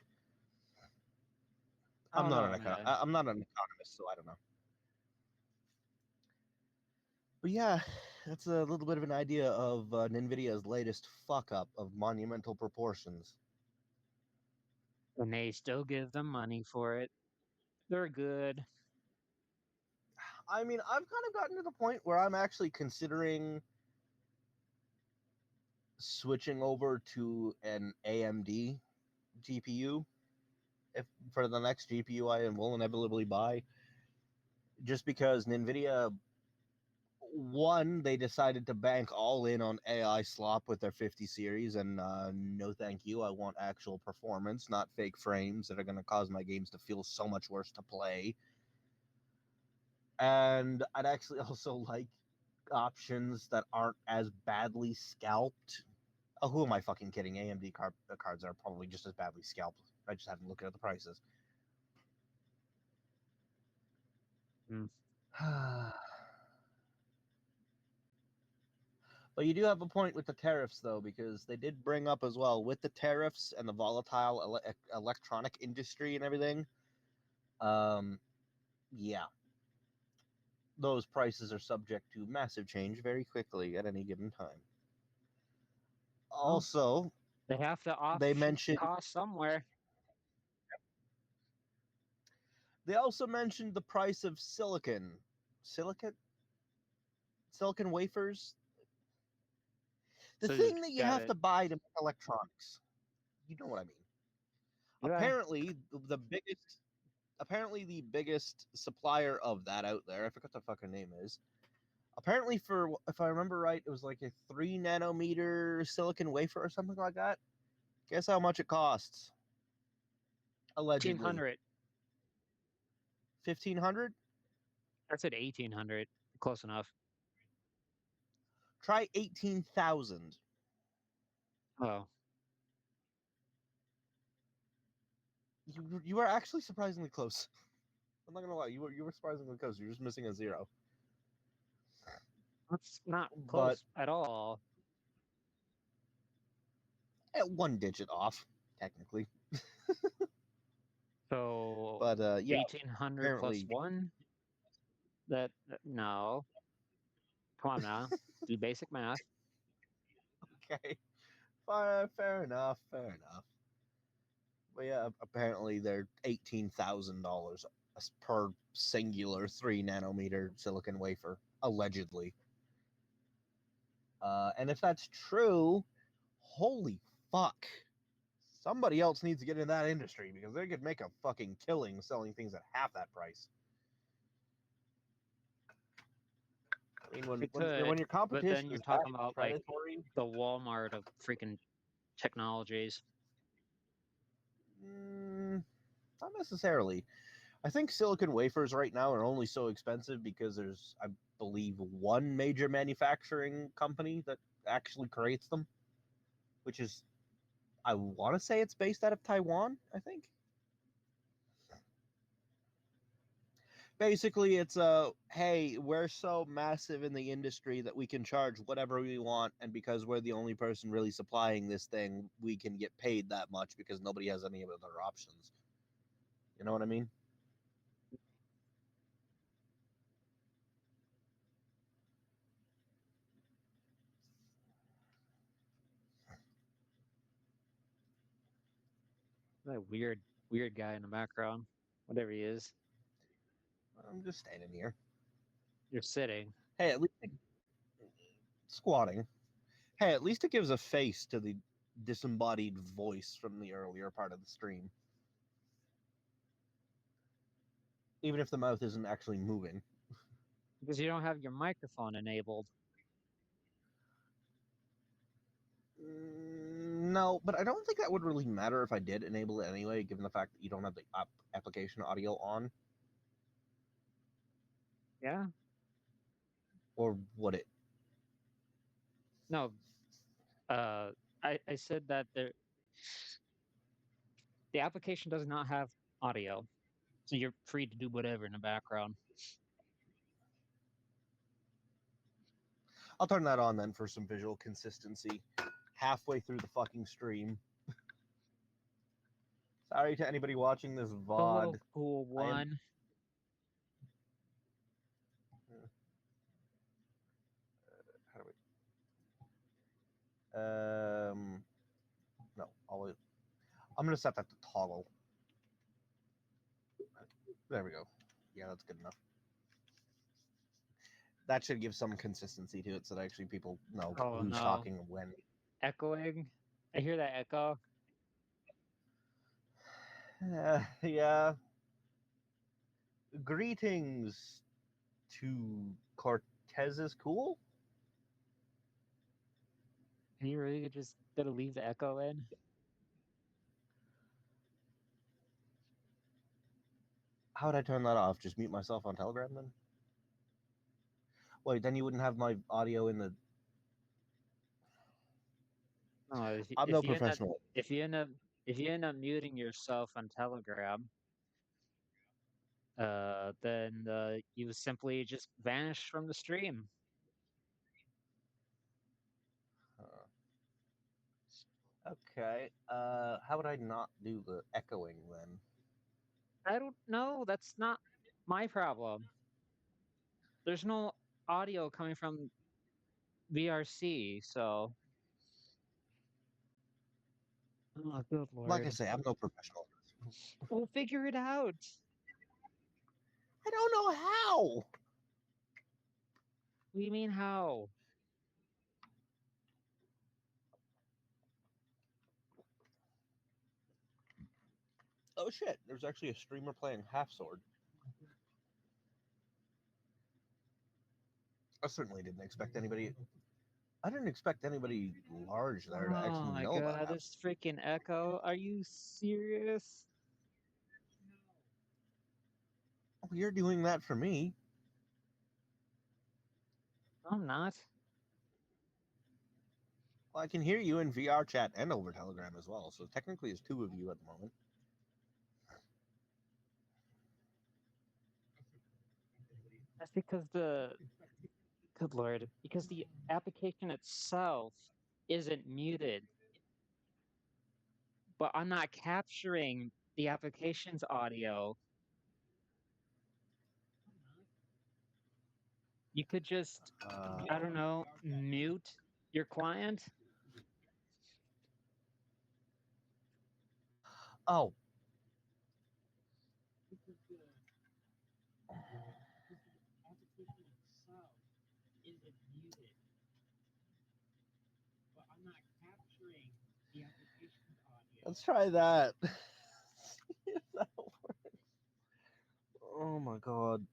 I'm not an economist, so I don't know. But yeah, that's a little bit of an idea of NVIDIA's latest fuck up of monumental proportions. And they still give them money for it. They're good. I mean, I've kind of gotten to the point where I'm actually considering switching over to an AMD GPU for the next GPU I will inevitably buy, just because NVIDIA, one, they decided to bank all in on AI slop with their 50 series, and no thank you. I want actual performance, not fake frames that are going to cause my games to feel so much worse to play. And I'd actually also like options that aren't as badly scalped. Oh, who am I fucking kidding? AMD cards are probably just as badly scalped. I just haven't looked at the prices. But you do have a point with the tariffs, though, because they did bring up as well, with the tariffs and the volatile electronic industry and everything. Yeah, those prices are subject to massive change very quickly at any given time. Also, they have to they offset mentioned cost somewhere. They also mentioned the price of silicon wafers. The So thing that you got have it. to buy to make electronics. You know what I mean. Yeah. Apparently, the biggest supplier of that out there, I forgot the fucking name is. Apparently, if I remember right, it was like a 3 nanometer silicon wafer or something like that. Guess how much it costs? Allegedly, 1,500. 1,500. I said 1,800. Close enough. Try 18,000. Oh. You are actually surprisingly close. I'm not gonna lie, you were surprisingly close. You're just missing a zero. That's not But close at all. at one digit off, technically. So But yeah, 1,800 plus apparently. 1? No. Come on now. Do basic math. Okay, fair enough, fair enough. But yeah, apparently they're $18,000 per singular 3 nanometer silicon wafer, allegedly. And if that's true, holy fuck. Somebody else needs to get in that industry, because they could make a fucking killing selling things at half that price. I mean, when your competition but then you're is that talking about like predatory, the Walmart of freaking technologies. not necessarily. I think silicon wafers right now are only so expensive because there's, I believe, one major manufacturing company that actually creates them, which is, I want to say it's based out of Taiwan, I think. Basically, it's hey, we're so massive in the industry that we can charge whatever we want, and because we're the only person really supplying this thing, we can get paid that much because nobody has any other options. You know what I mean? That weird guy in the background. Whatever he is. I'm just standing here. You're sitting. Hey, squatting. Hey, at least it gives a face to the disembodied voice from the earlier part of the stream. Even if the mouth isn't actually moving. Because you don't have your microphone enabled. No, but I don't think that would really matter if I did enable it anyway, given the fact that you don't have the application audio on. Yeah? Or would it? No. I said that the application does not have audio. So you're free to do whatever in the background. I'll turn that on then for some visual consistency. Halfway through the fucking stream. Sorry to anybody watching this Hello, VOD. cool one. How do we? No, I'm gonna set that to toggle. There we go. Yeah, that's good enough. That should give some consistency to it so that actually people know who's talking when. Echoing? I hear that echo. Yeah. Greetings to Cortez is cool. Are you really just gonna leave the echo in? How would I turn that off? Just mute myself on Telegram then? Wait, then you wouldn't have my audio in the... No, I'm no professional. If you end up muting yourself on Telegram, then you simply just vanish from the stream. Okay. How would I not do the echoing then? I don't know. That's not my problem. There's no audio coming from VRC, so. Oh, good lord. Like I say, I'm no professional. We'll figure it out. I don't know how. What do you mean how? Oh shit, there's actually a streamer playing Half Sword. I certainly didn't expect anybody... I didn't expect anybody large there to actually know about that. This freaking echo. Are you serious? Oh, you're doing that for me. I'm not. Well, I can hear you in VRChat and over Telegram as well, so technically there's two of you at the moment. That's because good lord, because the application itself isn't muted. But I'm not capturing the application's audio. You could just, I don't know, mute your client. Oh. Let's try that. See if that works. Oh my god.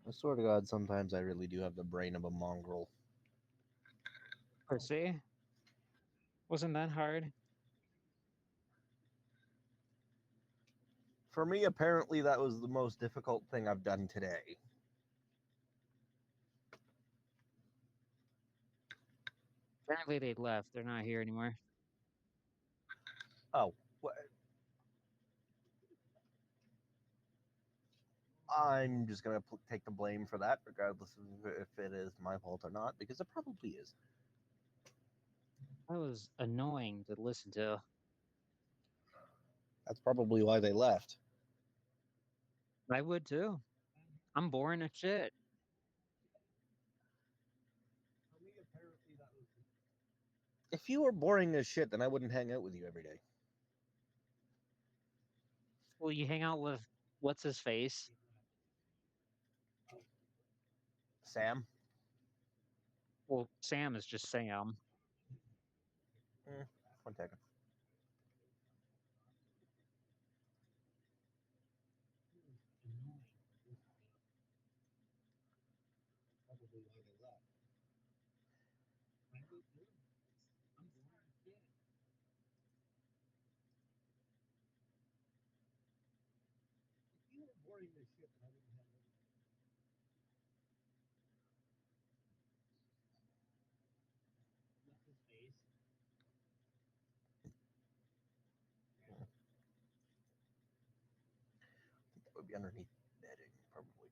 I swear to God, sometimes I really do have the brain of a mongrel. See? Wasn't that hard? For me, apparently, that was the most difficult thing I've done today. Apparently they left. They're not here anymore. Oh. What? I'm just going to take the blame for that, regardless of if it is my fault or not, because it probably is. That was annoying to listen to. That's probably why they left. I would too. I'm boring as shit. If you were boring as shit, then I wouldn't hang out with you every day. Will you hang out with what's his face? Sam? Well, Sam is just Sam. One second. I think that would be underneath bedding, probably.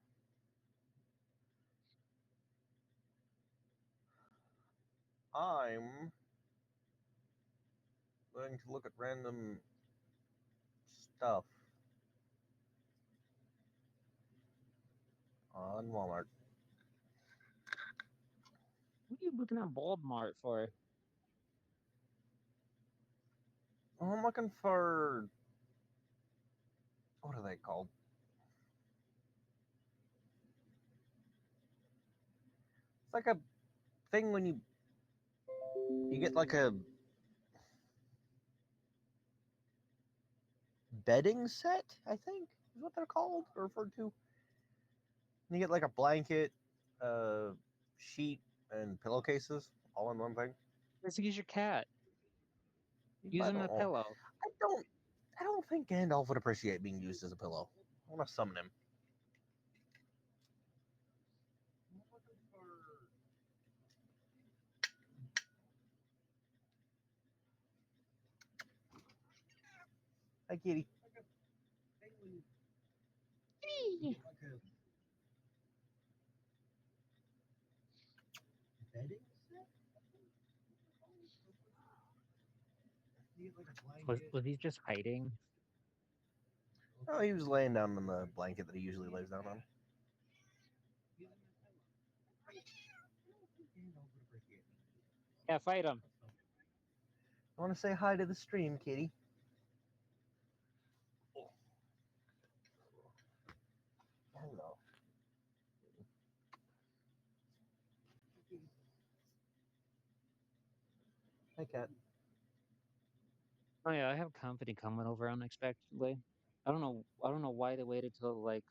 I'm going to look at random stuff on Walmart. What are you looking at Walmart for? I'm looking for, what are they called? It's like a thing when you get like a bedding set, I think is what they're called or referred to. You get like a blanket, sheet, and pillowcases all in one thing. Let's use your cat. Use I him as don't a know. pillow. I don't think Gandalf would appreciate being used as a pillow. I want to summon him. Hi, kitty. Was he just hiding? Oh, he was laying down on the blanket that he usually lays down on. Yeah, fight him. I want to say hi to the stream, kitty. Hello. Hi, cat. Oh yeah, I have company coming over unexpectedly. I don't know. I don't know why they waited till like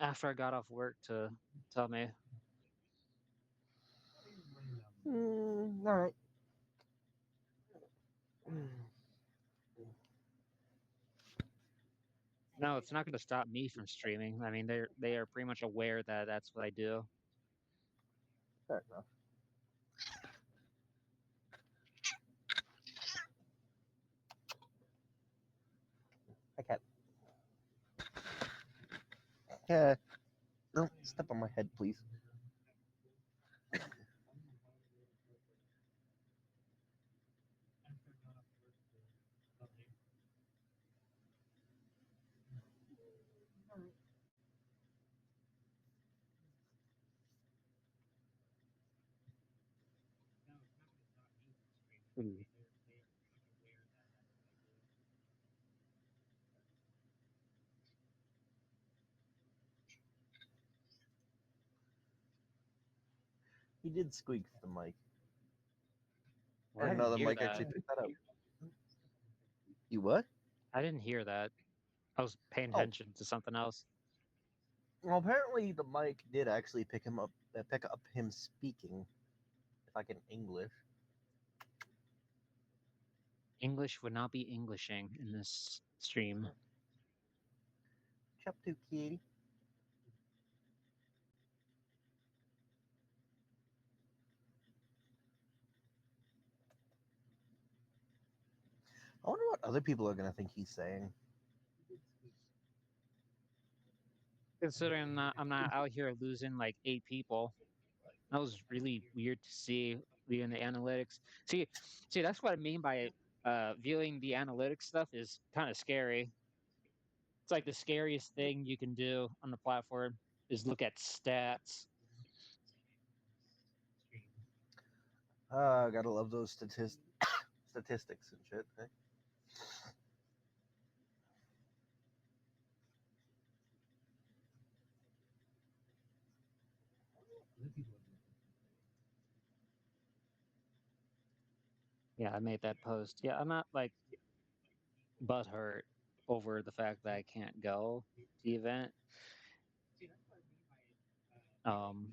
after I got off work to tell me. All right. No, it's not going to stop me from streaming. I mean, they are pretty much aware that that's what I do. Fair enough. Hi, cat. Yeah. Don't step on my head, please. Hmm. He did squeak the mic. Well, I Or didn't no, the hear mic that. actually picked that up. You what? I didn't hear that. I was paying Oh, attention to something else. well, apparently the mic did actually pick up him speaking, like in English. English would not be Englishing in this stream. Chop to kitty. I wonder what other people are gonna think he's saying. Considering I'm not out here losing like 8 people. That was really weird to see viewing the analytics. See, that's what I mean by viewing the analytics stuff is kind of scary. It's like the scariest thing you can do on the platform is look at stats. Gotta love those statistics and shit. Eh? Yeah, I made that post. Yeah, I'm not like butthurt over the fact that I can't go to the event. Um,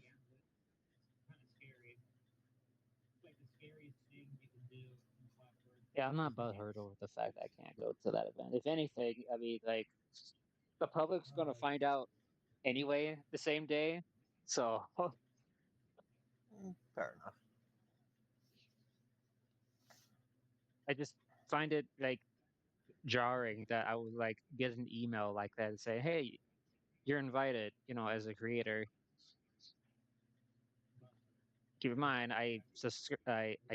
yeah, I'm not butthurt over the fact that I can't go to that event. If anything, I mean, like, the public's gonna find out anyway the same day. So Fair enough. I just find it like jarring that I would like get an email like that and say, "Hey, you're invited," as a creator. Keep in mind, I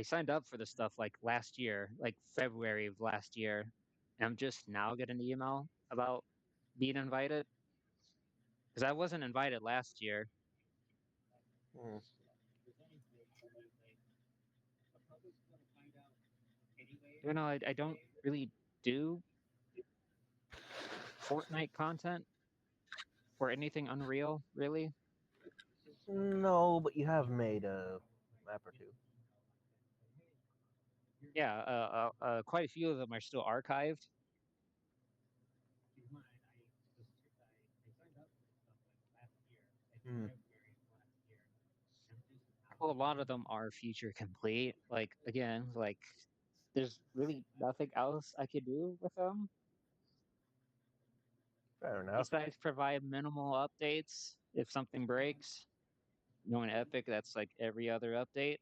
signed up for this stuff like last year, like February of last year, and I'm just now getting an email about being invited because I wasn't invited last year. Mm. I don't really do Fortnite content or anything Unreal, really. No, but you have made a map or two. Yeah, quite a few of them are still archived. Mm. Well, a lot of them are feature complete. Like again, like there's really nothing else I could do with them Fair enough. besides provide minimal updates if something breaks. Knowing Epic, that's like every other update.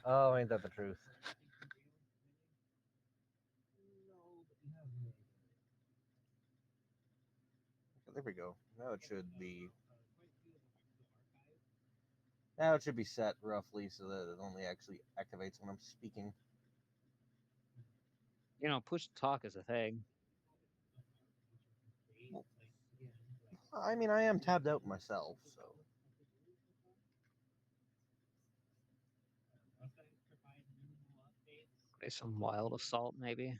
Oh, ain't that the truth? There we go. Now it should be. Now it should be set roughly so that it only actually activates when I'm speaking. Push to talk is a thing. Well, I mean, I am tabbed out myself, so. Okay, some wild assault, maybe.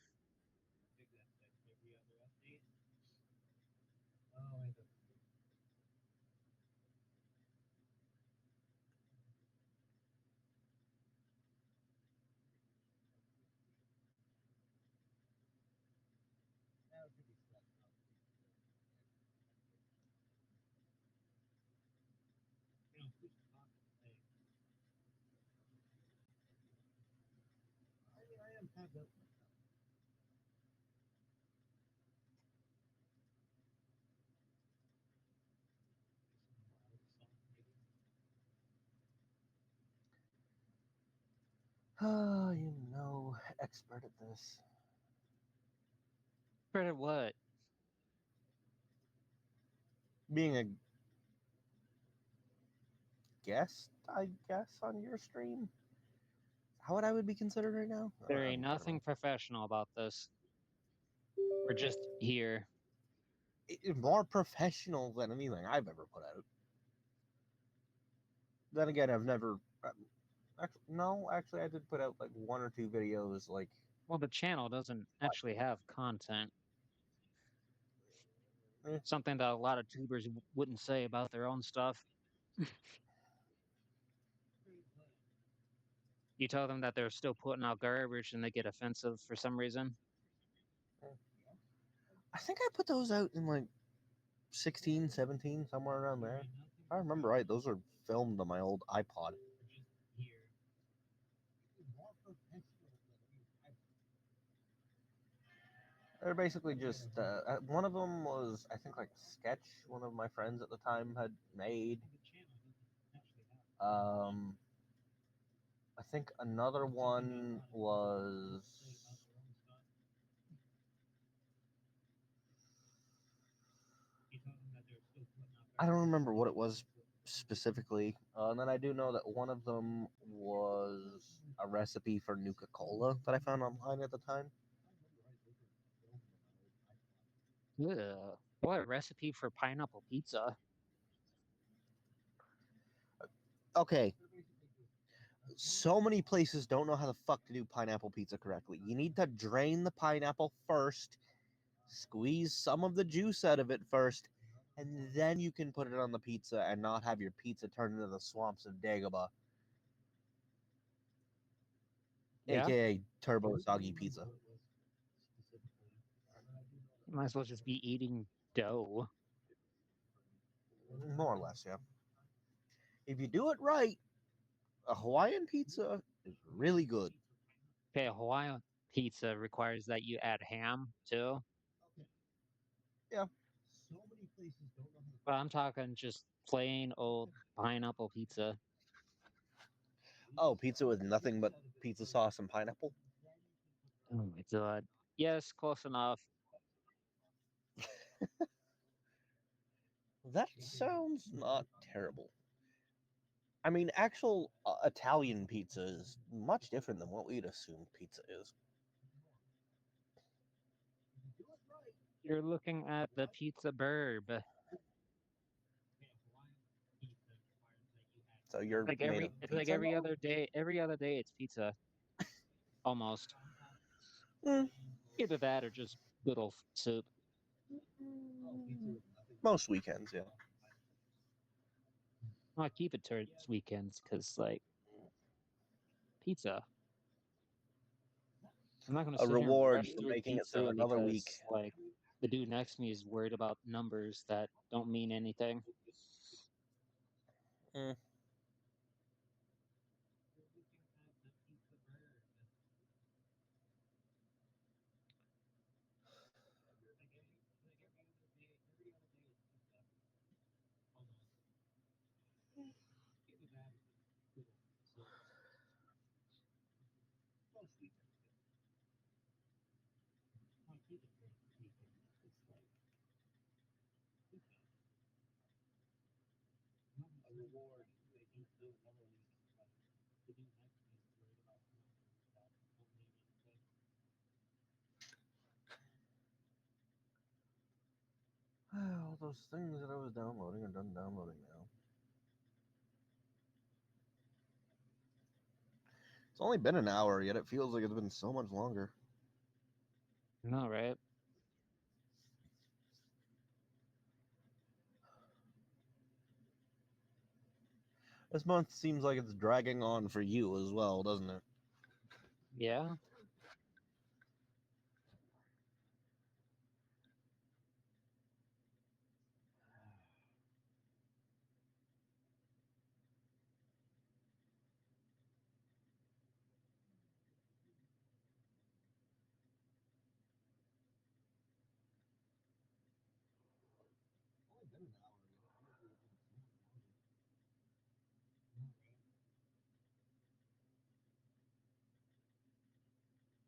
Oh, expert at this. For what? Being a guest, I guess, on your stream. How would I would be considered right now? There I ain't don't nothing know. professional about this. We're just here. More professional than anything I've ever put out. Then again, I've never. Actually, I did put out like one or two videos. Like, Well, the channel doesn't actually have content. eh, Something that a lot of tubers wouldn't say about their own stuff. You tell them that they're still putting out garbage and they get offensive for some reason. I think I put those out in like 16, 17, somewhere around there. If I remember right, those are filmed on my old iPod. They're basically just one of them was I think like a sketch one of my friends at the time had made. I think another one was I don't remember what it was specifically. And then I do know that one of them was a recipe for Nuka Cola that I found online at the time. Ugh. What a recipe for pineapple pizza. Okay, so many places don't know how the fuck to do pineapple pizza correctly. You need to drain the pineapple first, squeeze some of the juice out of it first, and then you can put it on the pizza and not have your pizza turn into the swamps of Dagobah. Yeah, aka turbo soggy pizza. you might as well just be eating dough. More or less, yeah. If you do it right, a Hawaiian pizza is really good. Okay, a Hawaiian pizza requires that you add ham too. Yeah. But I'm talking just plain old pineapple pizza. Oh, pizza with nothing but pizza sauce and pineapple? Oh my god. Yes, close enough. That sounds not terrible. I mean, actual Italian pizza is much different than what we'd assume pizza is. You're looking at the pizza burb. So you're Like made of it's like pizza now? every other day it's pizza. Almost. Mm, Either that or just good old soup. most weekends, yeah. I keep it towards weekends because like pizza. I'm not gonna A sit here and reward rush for through making it through pizza another week. because like the dude next to me is worried about numbers that don't mean anything. Mm. All those things that I was downloading are done downloading now. It's only been an hour, yet it feels like it's been so much longer. No, right? This month seems like it's dragging on for you as well, doesn't it? Yeah.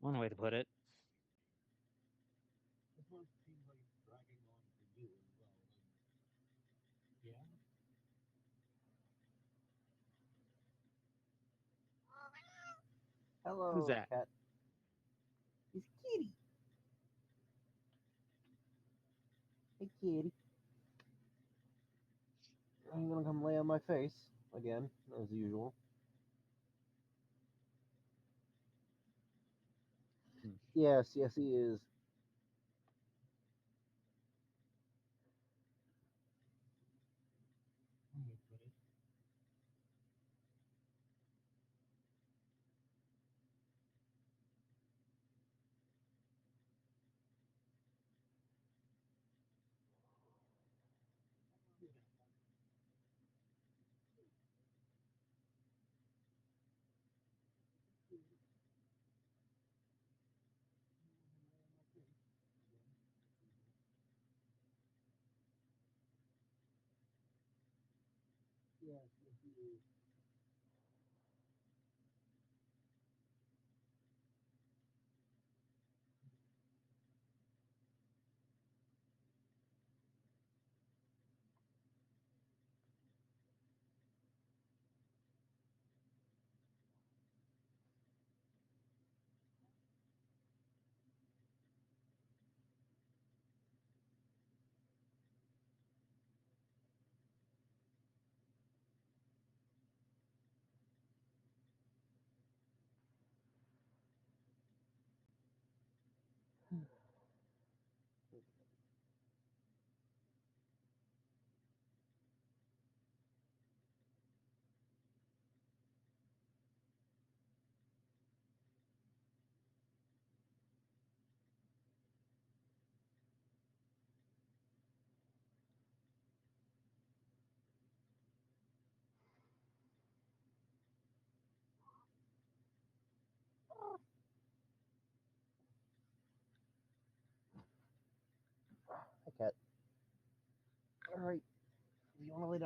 One way to put it. Who's Hello, that? cat. It's Kitty. Hey, Kitty. I'm gonna come lay on my face again, as usual. Hmm. Yes, he is.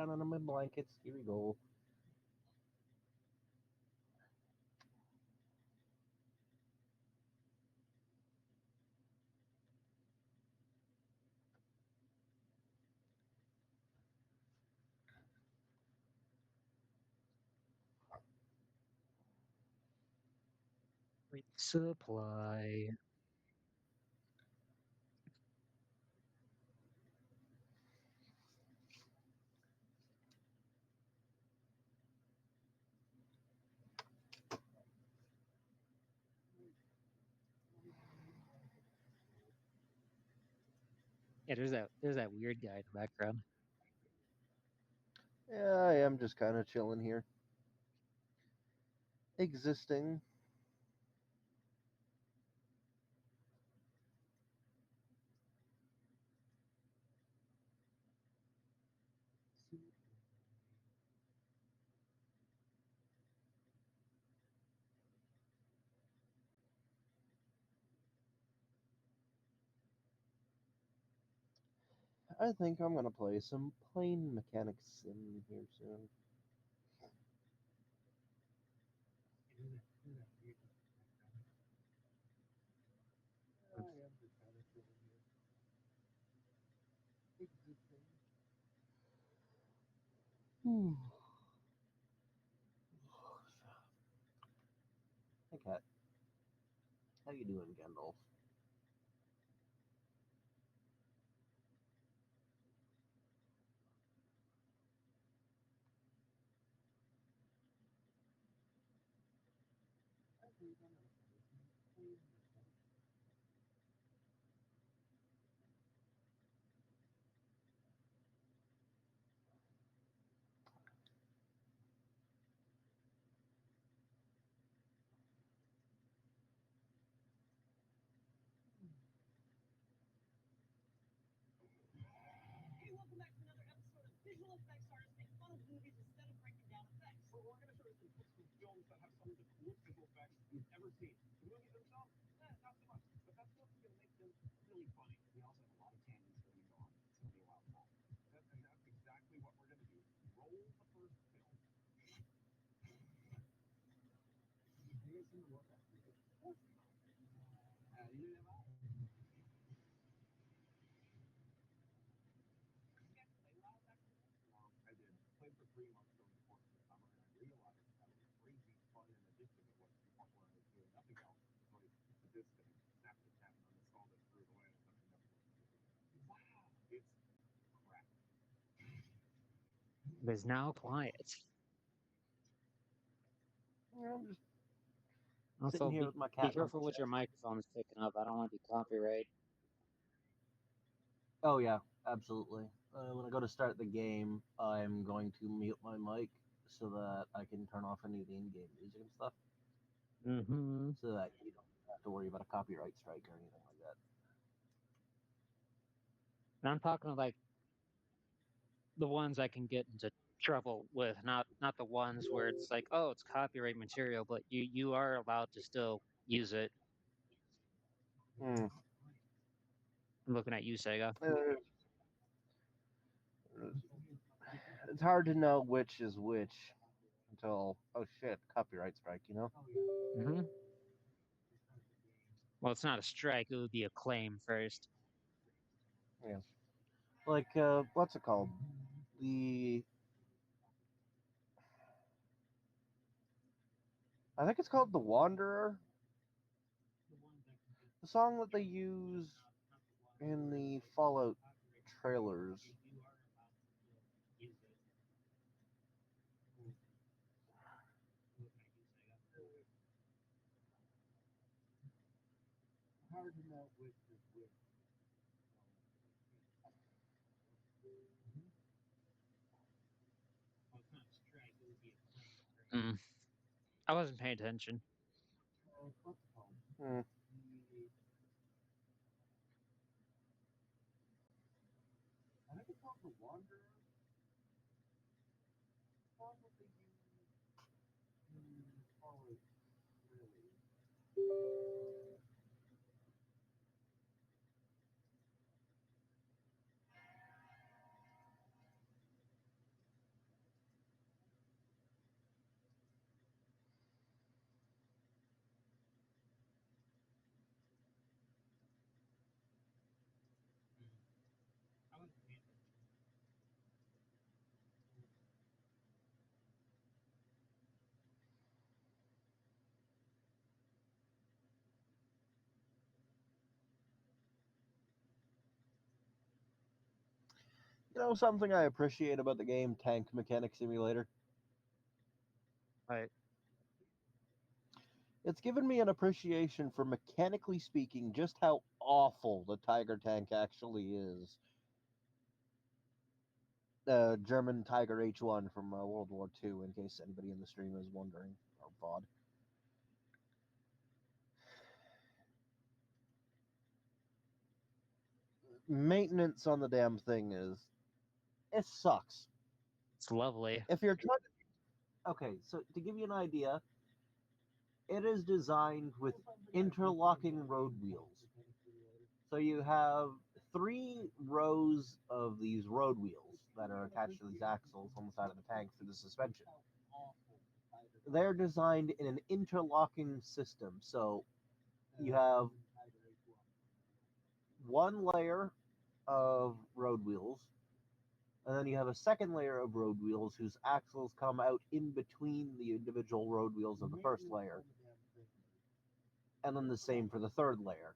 down under my blankets. Here we go. Supply. Yeah, there's that weird guy in the background. Yeah, I am just kind of chilling here. Existing. I think I'm gonna play some plane mechanics sim here soon. I am just kind of chilling here. Existing. Hey, Kat. How you doing, Gandalf? It is now quiet. Yeah, I'm just Also, sitting here with my be cat. careful what your microphone is picking up. I don't want to be copyright. Oh yeah, absolutely. When I go to start the game, I'm going to mute my mic so that I can turn off any of the in-game music and stuff, Mm-hmm. so that you don't have to worry about a copyright strike or anything like that. And I'm talking like the ones I can get into trouble with, not the ones where it's like, oh, it's copyright material, but you are allowed to still use it. Hmm. I'm looking at you, Sega. It's hard to know which is which until, oh shit, copyright strike, you know? Mm-hmm. Well, it's not a strike; it would be a claim first. Yeah. Like, what's it called? I think it's called The Wanderer. The song that they use in the Fallout trailers. Hard to know which is which. Mm. I wasn't paying attention. What's it called? Hmm. I think it's called The Wanderer. The song that they use in Fallout trailers. You know, something I appreciate about the game Tank Mechanic Simulator? Right. It's given me an appreciation for, mechanically speaking, just how awful the Tiger tank actually is. German Tiger H1 from World War II, in case anybody in the stream is wondering, or VOD. Maintenance on the damn thing it sucks. It's lovely. If you're trying to, okay, so to give you an idea, it is designed with interlocking road wheels. So you have 3 rows of these road wheels that are attached to these axles on the side of the tank for the suspension. They're designed in an interlocking system. So you have one layer of road wheels, and then you have a second layer of road wheels whose axles come out in between the individual road wheels of the first layer. And then the same for the third layer.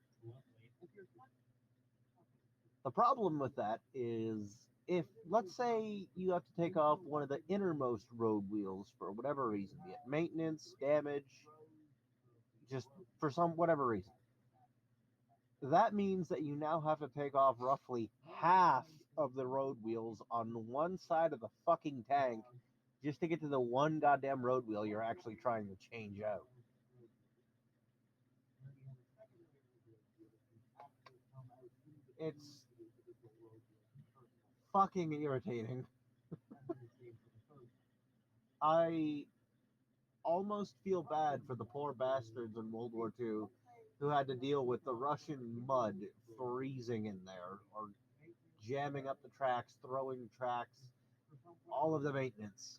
The problem with that is, if, let's say, you have to take off one of the innermost road wheels for whatever reason, be it maintenance, damage, just for some whatever reason, that means that you now have to take off roughly half of the road wheels on one side of the fucking tank just to get to the one goddamn road wheel you're actually trying to change out. It's fucking irritating. I almost feel bad for the poor bastards in World War II who had to deal with the Russian mud freezing in there, or jamming up the tracks, throwing tracks, all of the maintenance.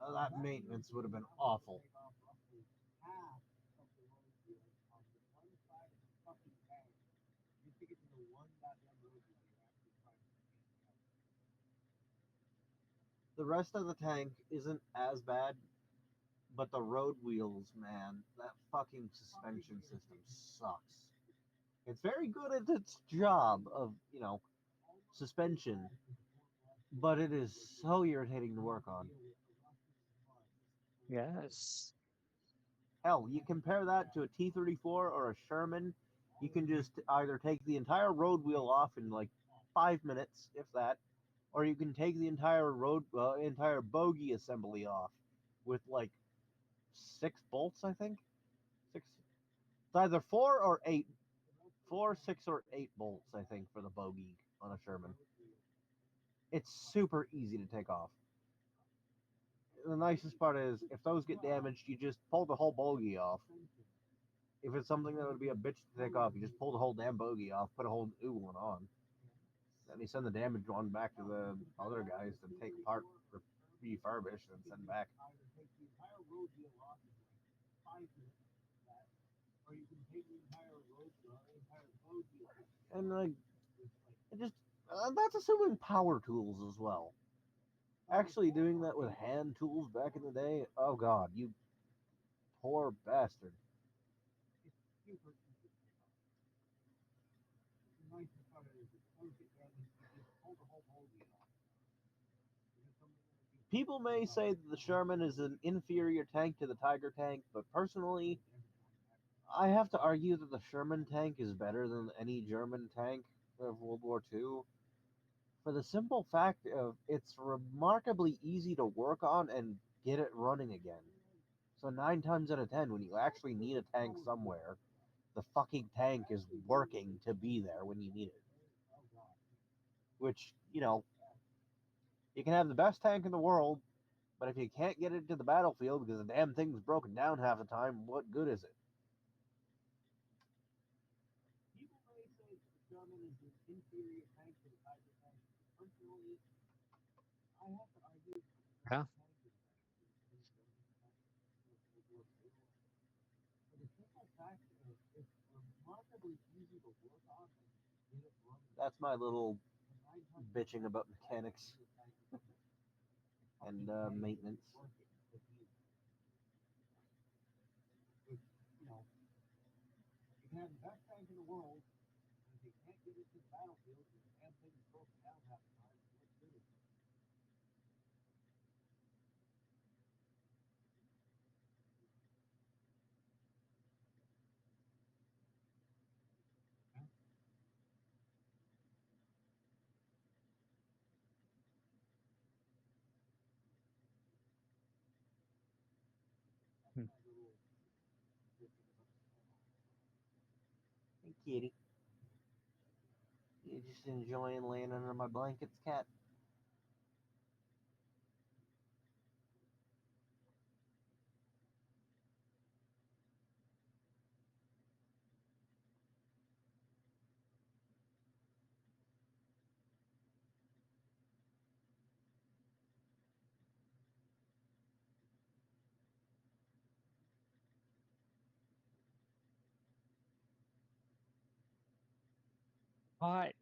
That maintenance would have been awful. The rest of the tank isn't as bad, but the road wheels, man, that fucking suspension system sucks. It's very good at its job of, suspension, but it is so irritating to work on. Yes. Hell, you compare that to a T-34 or a Sherman, you can just either take the entire road wheel off in like 5 minutes, if that, or you can take the entire entire bogie assembly off with like 6 bolts, I think. 6. It's either 4 or 8. 4, 6, or 8 bolts, I think, for the bogie on a Sherman. It's super easy to take off. The nicest part is, if those get damaged, you just pull the whole bogie off. If it's something that would be a bitch to take off, you just pull the whole damn bogie off, put a whole new one on. Then you send the damaged one back to the other guys to take apart, refurbish, and send back. And like, that's assuming power tools as well. Actually doing that with hand tools back in the day, oh god, you poor bastard. People may say that the Sherman is an inferior tank to the Tiger tank, but personally, I have to argue that the Sherman tank is better than any German tank of World War II, for the simple fact of it's remarkably easy to work on and get it running again. So 9 times out of 10, when you actually need a tank somewhere, the fucking tank is working to be there when you need it. Which, you can have the best tank in the world, but if you can't get it to the battlefield because the damn thing's broken down half the time, what good is it? People may say that the Sherman is an inferior tank to the Tiger tank. Personally, I have to argue. Yeah. For the simple fact of it's remarkably easy to work on and get it running. That's my little bitching about mechanics and maintenance. You can have the best tank in the world, and if you can't get it to the battlefield, the damn thing is broken down half the time. Hey, kitty. You just enjoying laying under my blankets, cat? But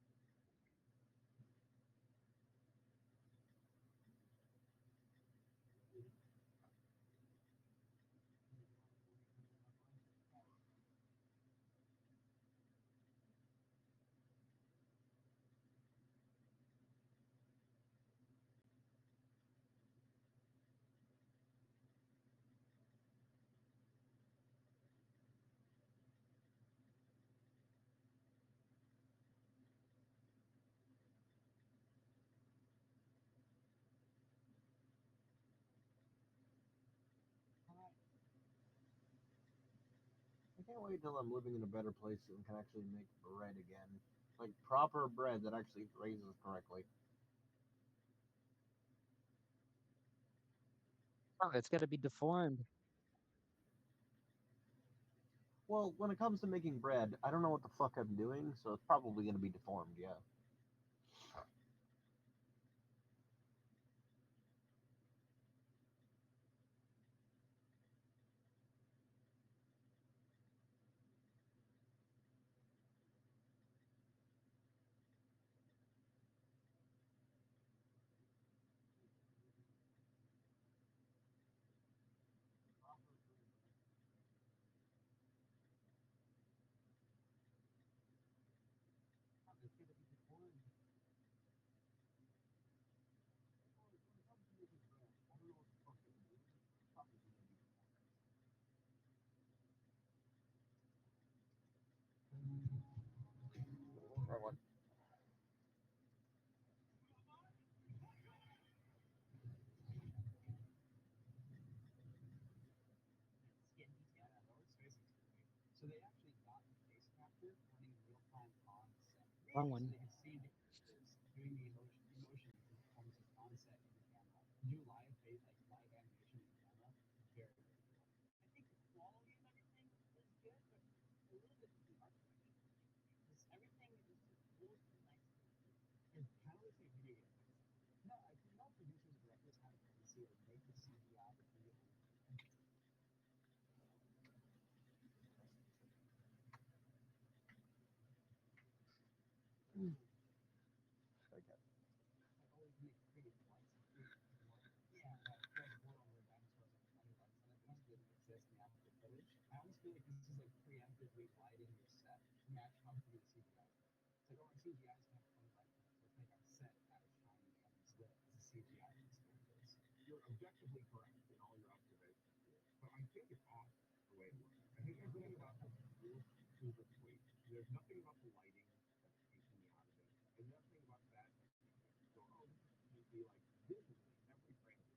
I can't wait till I'm living in a better place and can actually make bread again. Like proper bread that actually raises correctly. oh, it's got to be deformed. Well, when it comes to making bread, I don't know what the fuck I'm doing, so it's probably going to be deformed, yeah. Right one. Wrong one. Okay. You're objectively correct in all your observations here, but I think it's off the way it works. I think everything about this roof is the weight. There's nothing about the lighting that's taking me out of it. There's nothing about that that makes me go, oh, this is completely like visually every frame is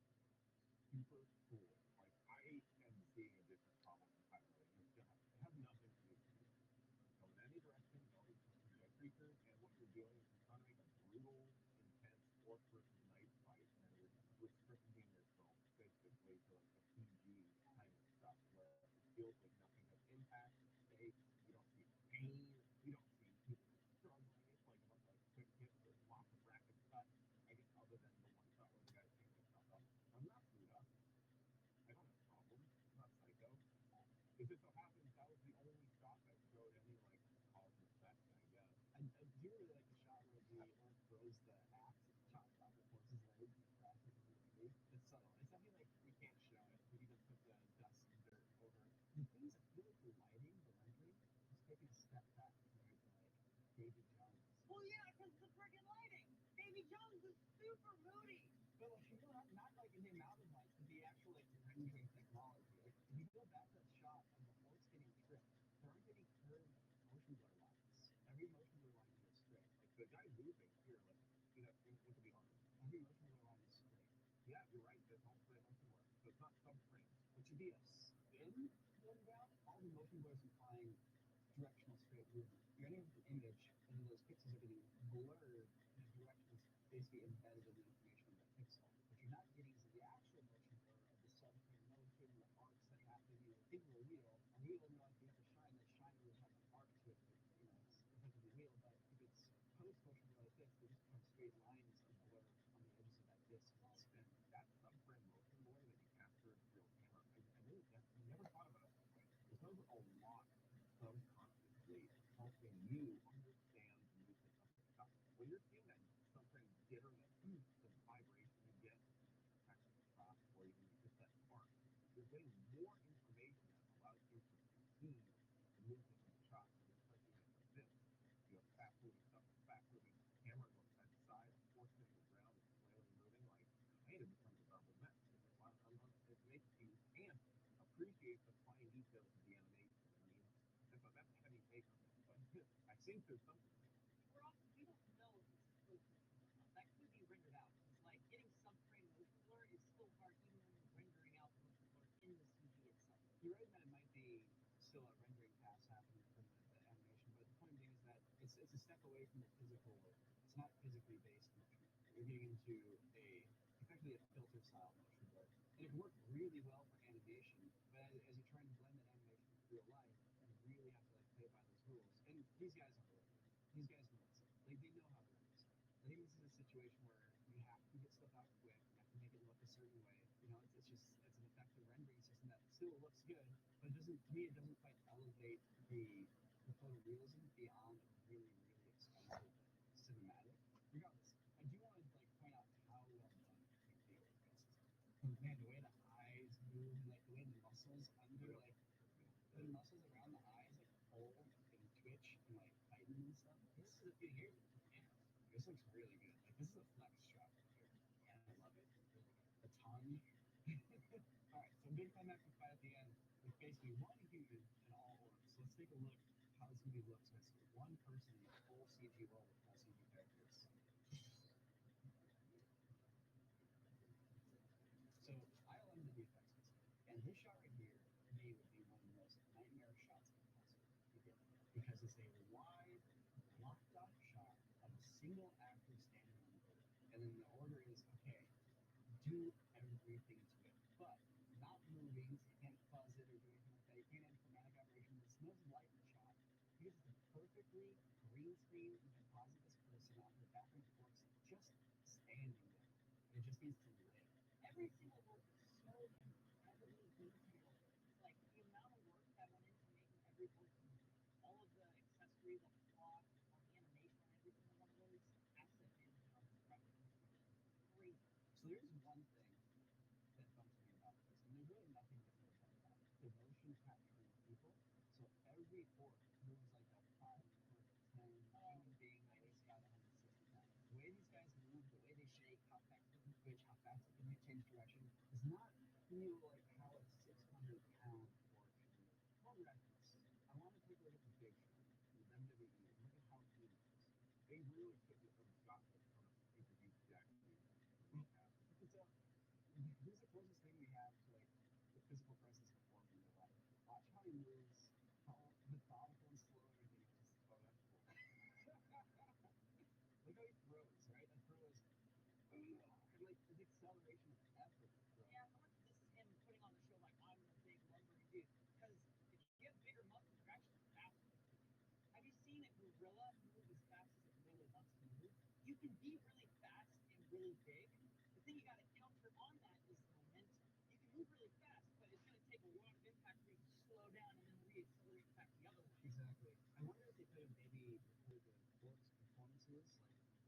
super cool. Like I am seeing a different problem entirely. It has nothing to do with you. Go in any direction, go enjoy creatures, and what you're doing is you're trying to make a brutal, intense orc versus knight fight, and then you're restricting your scope basically to like a PG kind of stuff where it feels like nothing has impact, stakes, you don't see pain, you don't see people struggling. It's like a bunch of like quick hits with lots of rapid cuts. I guess other than the one shot where the guy's picking himself up. I'm not screwed up. I don't have problems. I'm not psycho. It just so happens that was the only shot that showed any like cause and effect, I guess. I do really like the shot where the orc throws the axe, chops off the horse's leg, and crashes into the tree. It's subtle. It's something like we can't show it. We can just put the dust and dirt over it. The thing is, I feel like the lighting, the rendering, is taking a step back compared to like Davy Jones. Well, yeah, because the friggin' lighting. Davy Jones is super moody. But like, you know, not like in the amount of lights, but the actual like rendering technology. Like, if you go back to that shot of the horse getting tripped, there aren't any curved motion blur lines. Every motion blur line is straight. Like the guy moving here, like look at the arm. Every motion blur line is straight. Yeah, you're right. There's no straight motion blur, so it's not subframes. It should be a spin going down. All the motion blur is implying directional straight movement. You're entering an image, and then those pixels are getting blurred. The direction is basically embedded in the information of that pixel. What you're not getting is the actual motion blur of the subframe motion, the arcs that happen. Think of a wheel. A wheel, if you have a shine, that shine would have an arc to it. It's effectively a wheel. But if it's post motion blur like this, they just become straight lines of blur on the edges of that disc as it spins. That subframe motion blur that you capture with real camera, I never thought about it that way. There's a lot subconsciously helping you understand the movement of the shot. When you're seeing that subframe jitter, the vibration you get attached to the shot, or even just that spark, you're getting more information that allows you to see the movement of the shot. So it's like this. You have fast moving stuff, fast moving camera goes side to side, force hitting the ground, it's flailing, moving, like kind of becomes a double mess. It makes you can't appreciate the fine details of the animation. That's a heavy take on it, but I think there's something there. We're also, we don't know if it's supposed to be or not. That could be rendered out. It's like getting subframe motion blur is still hard even when you're rendering out the motion blur in the CG itself. You're right that it might be still a rendering pass happening from the animation, but the point being is that it's a step away from the physical work. It's not physically based motion. You're getting into effectively a filter style motion blur. And it can work really well for animation, but as you're trying to blend that animation with real life, you really have to play by those rules. And these guys are rules. These guys know what's up. They know how to render stuff. I think this is a situation where you have to get stuff out quick. You have to make it look a certain way. It's an effective rendering system that still looks good, but it doesn't. To me, it doesn't quite elevate the photorealism beyond a really really expensive cinematic. Regardless, I do want to point out how well done the video is. Man, the way the eyes move, the way the muscles under, the muscles around the eyes fold and twitch and tighten and stuff. This is a few years ago. Man, this looks really good. This is a flex shot right here, and I love it. The tongue. All right, so big climactic fight at the end with basically one human and all orcs. So let's take a look how this movie looks with one person in a full CG world with full CG characters. So I love the effects of this, and this shot right here, to me, would be one of the most nightmare shots possible to get, because it's a wide, locked off shot of a single actor standing on the board, and then the order is okay, do everything to it, but not moving. So you can't fuzz it or do anything like that. You can't add chromatic aberration. There's no light in the shot because it's a perfectly green screen. You can posit this person on the background works just standing there. It just needs to live. Every single work is so heavily detailed. It's like the amount of work that went into making every work, all of the accessories on the clock, on the animation, on every single one of those asset management on this project is crazy. So there's one thing that bumps me about this, and there's really nothing different about that. The motion capturing people. So every orc moves like a 5 or a 10 human being that weighs about 160 pounds. The way these guys move, the way they shake, how fast they can twitch, how fast they can change direction, does not feel like how a 600-pound orc should move. For reference, I want to take a look at the Big Show, the WWE, and look at how he moves. They really put a gauntlet on a pay-per-view exactly. So here's the closest thing we have to the physical presence of a form in real life. Watch how he moves, how methodical and slow everything is. Oh, that's cool. Look how he throws, right? That throw is his acceleration of effort. Yeah, how much of this is him putting on the show I'm the big lumbering dude? Because if you have bigger muscles, you're actually faster. Have you seen a gorilla move as fast as it really wants to move? You can be really fast and really big. The thing you got to counter on that is the momentum. You can move really fast, but it's going to take a lot of impact for you to slow down and then re-accelerate back the other way. Exactly. I wonder if they could have maybe recorded the orcs' performances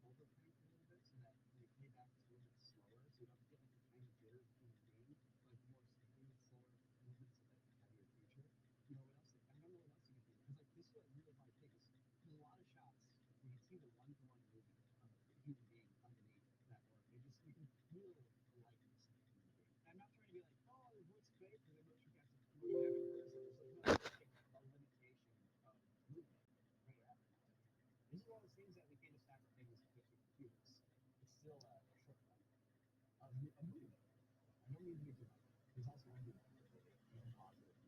overcranked a little bit, so that when they play back it's a little bit slower, so you don't get the tiny jitters in the game, more smooth, slower movements of a heavier creature. What else? I don't know what else you can do, because this is a really hard thing. There's a lot of shots where you can see the one-to-one movement of the human being underneath that orc. You can feel the likeness of the human being. I'm not trying to be oh, their voice is fake, or their motion capture person. No, it's a limitation of movement right after. This is one of those things that we can't just factor things with computers. It's still a shortcut of movement. I don't mean to be dramatic. There's also movement. Positive.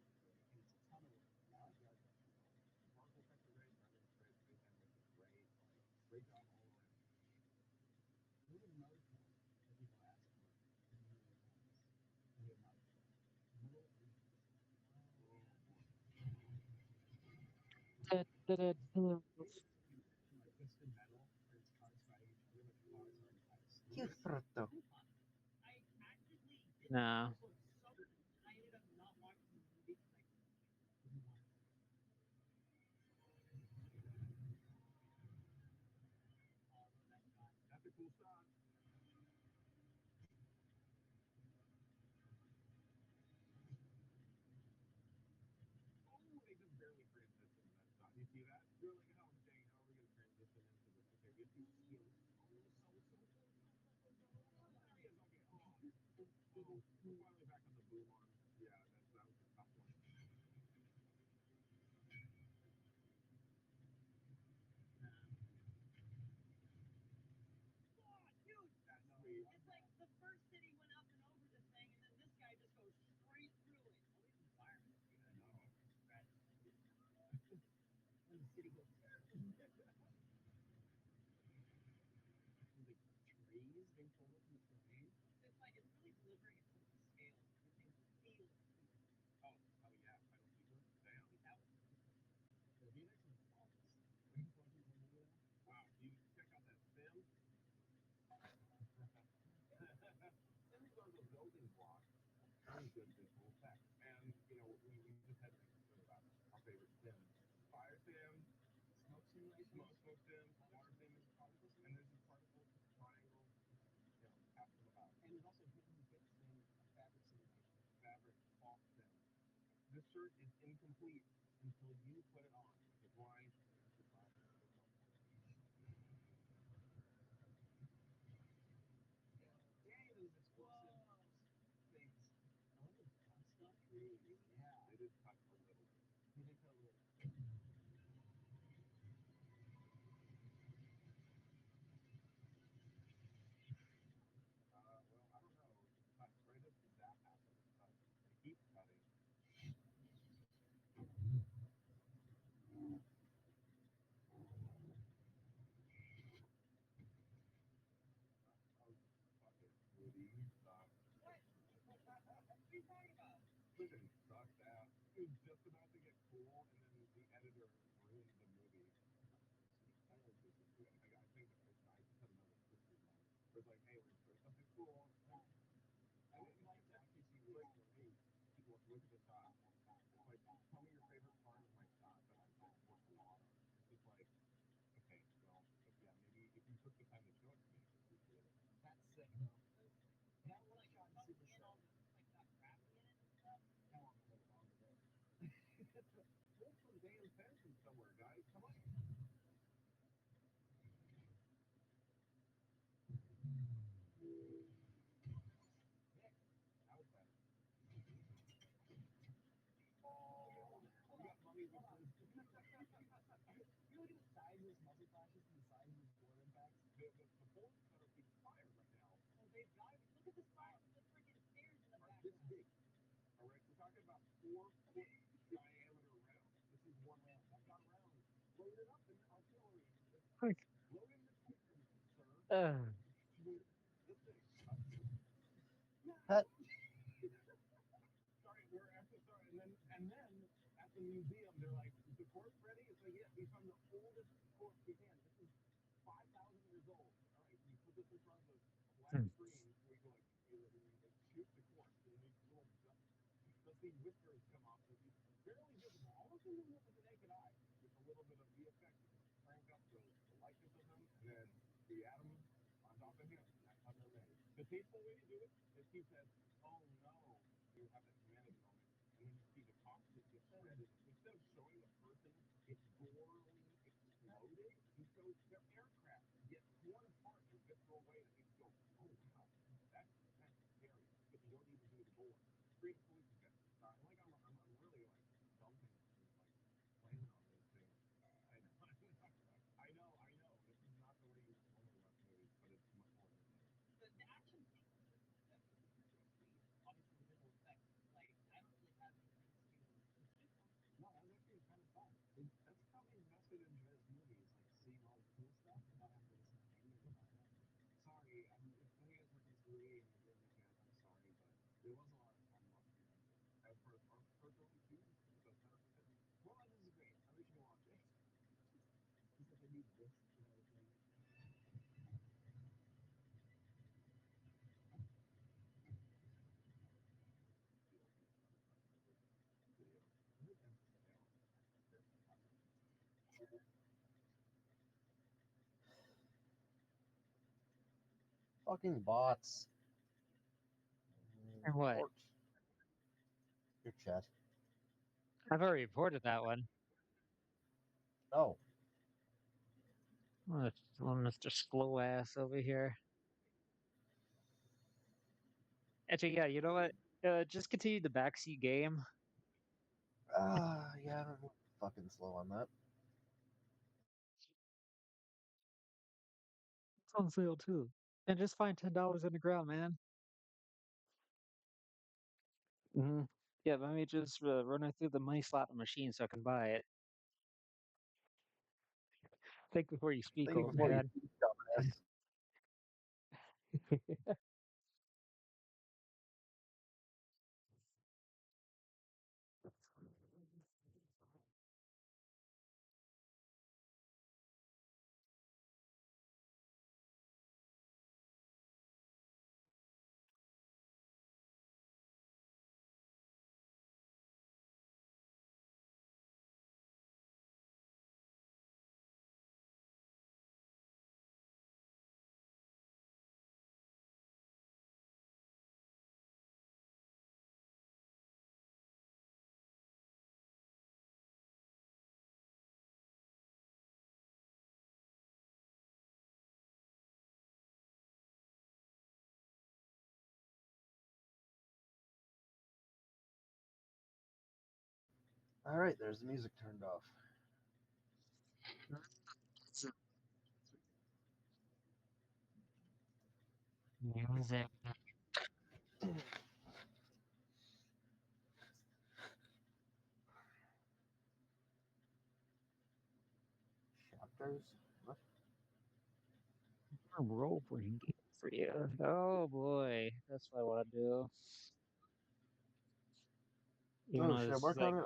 And it's a ton of work. I like the art direction. in like Twisted Metal, where it's cars fighting each other, but the cars are in kind of Yes, slow. Proto. I actively did No. so I ended up not watching the movie because I didn't want to see all of that shot. That's a cool shot. Oh, they just barely transitioned that shot. You see that? You're like, oh, dang, how are we going to transition into this? Okay, we have two skills. Oh, there he is. Okay. Oh, we're finally back on the boom arm. Yeah, that was a tough one. Oh, dude, That's sweet. it's like the first city went up and over this thing, and then this guy just goes straight through it. All these environments, dude. I know. That's When the city goes the trees being pulled up in the terrain. it's like it's really delivering it to the scale. You can feel it. Oh, oh yeah, title sequence. Damn. That was The VX is flawless. Are you watching the movie now? Wow, you check out that sim. Sims are the building blocks of very good visual effects. And, you know, we just had to make a story about our favorite sims. Fire sim, smoke simulation. smoke sim, water sim, and there's a particle triangle, you know, ask them about it. And there's also hidden bit sim, fabric simulation. Fabric cloth sim. This shirt is incomplete until you put it on. Because why? Dang, those explosive things. I wonder if cut stuff really. Yeah. They did cut a little. They did cut a little. Well, I don't know. Cut right as that happens. Cut. It keeps cutting. Oh, fuck it. Woody, stop. What? What are you talking about? Listen, suck that. It was just about to get cool, and then the editor ruined the movie. I don't know if this is good. I think I just had another twisted moment. Where it's like, hey, we're gonna show something cool. I would like to actually see this Like, movie. look at the shot. It's like, tell me your favorite part of my shot, but I'm just working on it. It's just like, okay, well, yeah, maybe if you took the time to show it to me, I could appreciate it. That's sick, though. That one shot is super sick. Like not gravity in it and stuff. Come on, hold on to this. Pull some damn tension somewhere, guys. Come on. That was better. Oh, we got mummies with this. You look at the size of this muzzle flashes and the size of these bullet impacts. The bullets that are being fired right now Oh, they've got it. Look at the size of the freaking stairs in the are back. this big. All right, we're talking about 4-foot diameter rounds. This is one round. I've got rounds loaded up in artillery. Load in the quicker, sir. Uh, This thing. Hut. Sorry, we're actually sorry. And then at the museum, they're like, "Is the corpse ready?" It's like, "Yeah, we found the oldest corpse we can. This is 5,000 years old. All right, we put this in front of a black screen. We go like, shoot the corpse, and these little dusty whiskers come off. So he's barely visible, almost invisible to the naked eye. With a little bit of VFX, you can crank up the likeness of them, and then the atoms on top of him. That's how they're made. The tasteful way to do it is he says, "Oh no." You have that humanity moment, and then you see the cops just get shredded. Instead of showing the person, it's gorily exploded. He shows their aircraft get torn apart in a visceral way that makes you go, "Oh wow, that's scary." But you don't even do the gore. Great police effect. Like I'm really like dumping like playing on these things. I know, I know. This is not the way you normally watch movies, but it's much more entertaining. The action sequences are definitely pretty sweet. Obviously, the visual effects, like, I don't really have anything to speak on. No, that was actually kind of fun. That's how we invested into this movie. Is like seeing all the cool stuff and not having to listen to any of the dialogue. Sorry, if any of you guys were conciliating the VRChat, I'm sorry, but there was a lot of fun watching fucking bots. And what? Report your chat. I've already reported that one. Oh, Oh, Mr. Slow Ass over here. Actually, yeah, you know what? Just continue the backseat game. yeah, I'm fucking slow on that. It's on sale too. And just find $10 in the ground, man. Mm-hmm. Yeah, let me just run it through the money slot machine so I can buy it. Think before you speak, Thank you old before you man. dumbass. All right, there's the music turned off. Music. Chapters. What? Role playing game for you. Oh boy, that's what I want to do. Even Oh, though should I this is work like on it?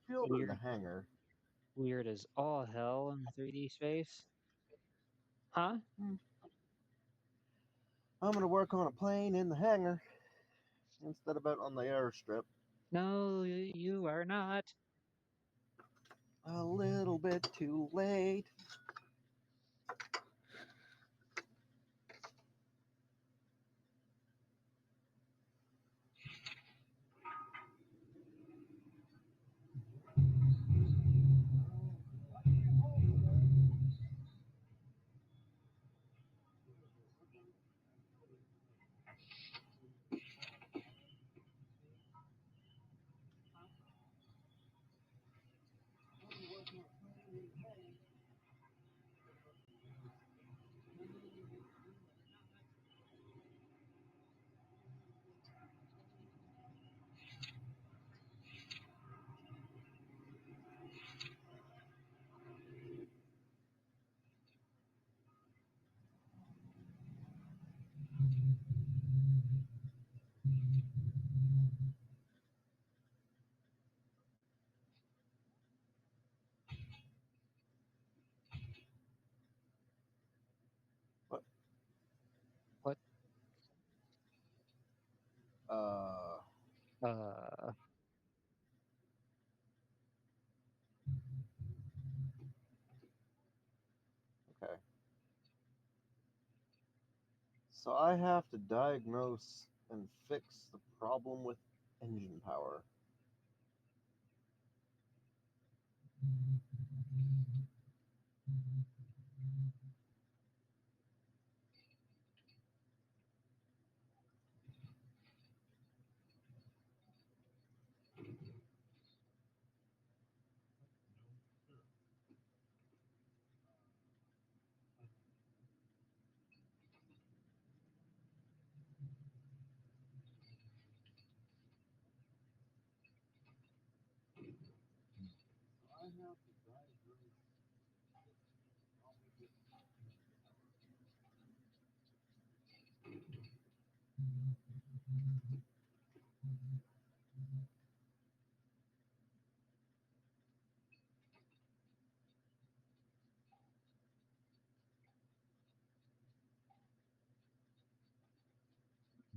The airfield or the weird, hangar? weird as all hell in 3D space. Huh? I'm gonna work on a plane in the hangar instead of out on the airstrip. No, you are not. A little bit too late. What? What? Uh, Uh, okay. So I have to diagnose and fix the problem with engine power.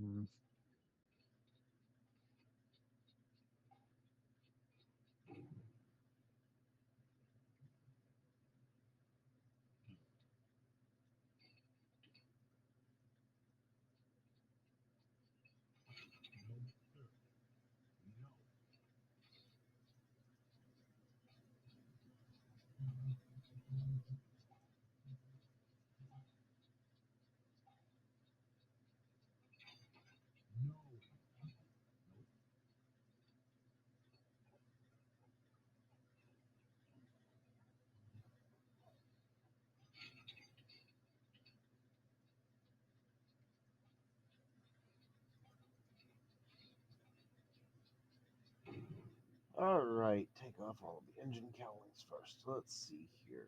mm, All right, take off all of the engine cowlings first. Let's see here.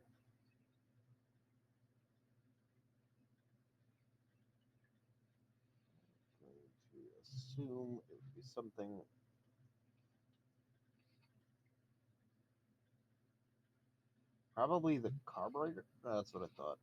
Going to assume it would be something. Probably the carburetor. That's what I thought.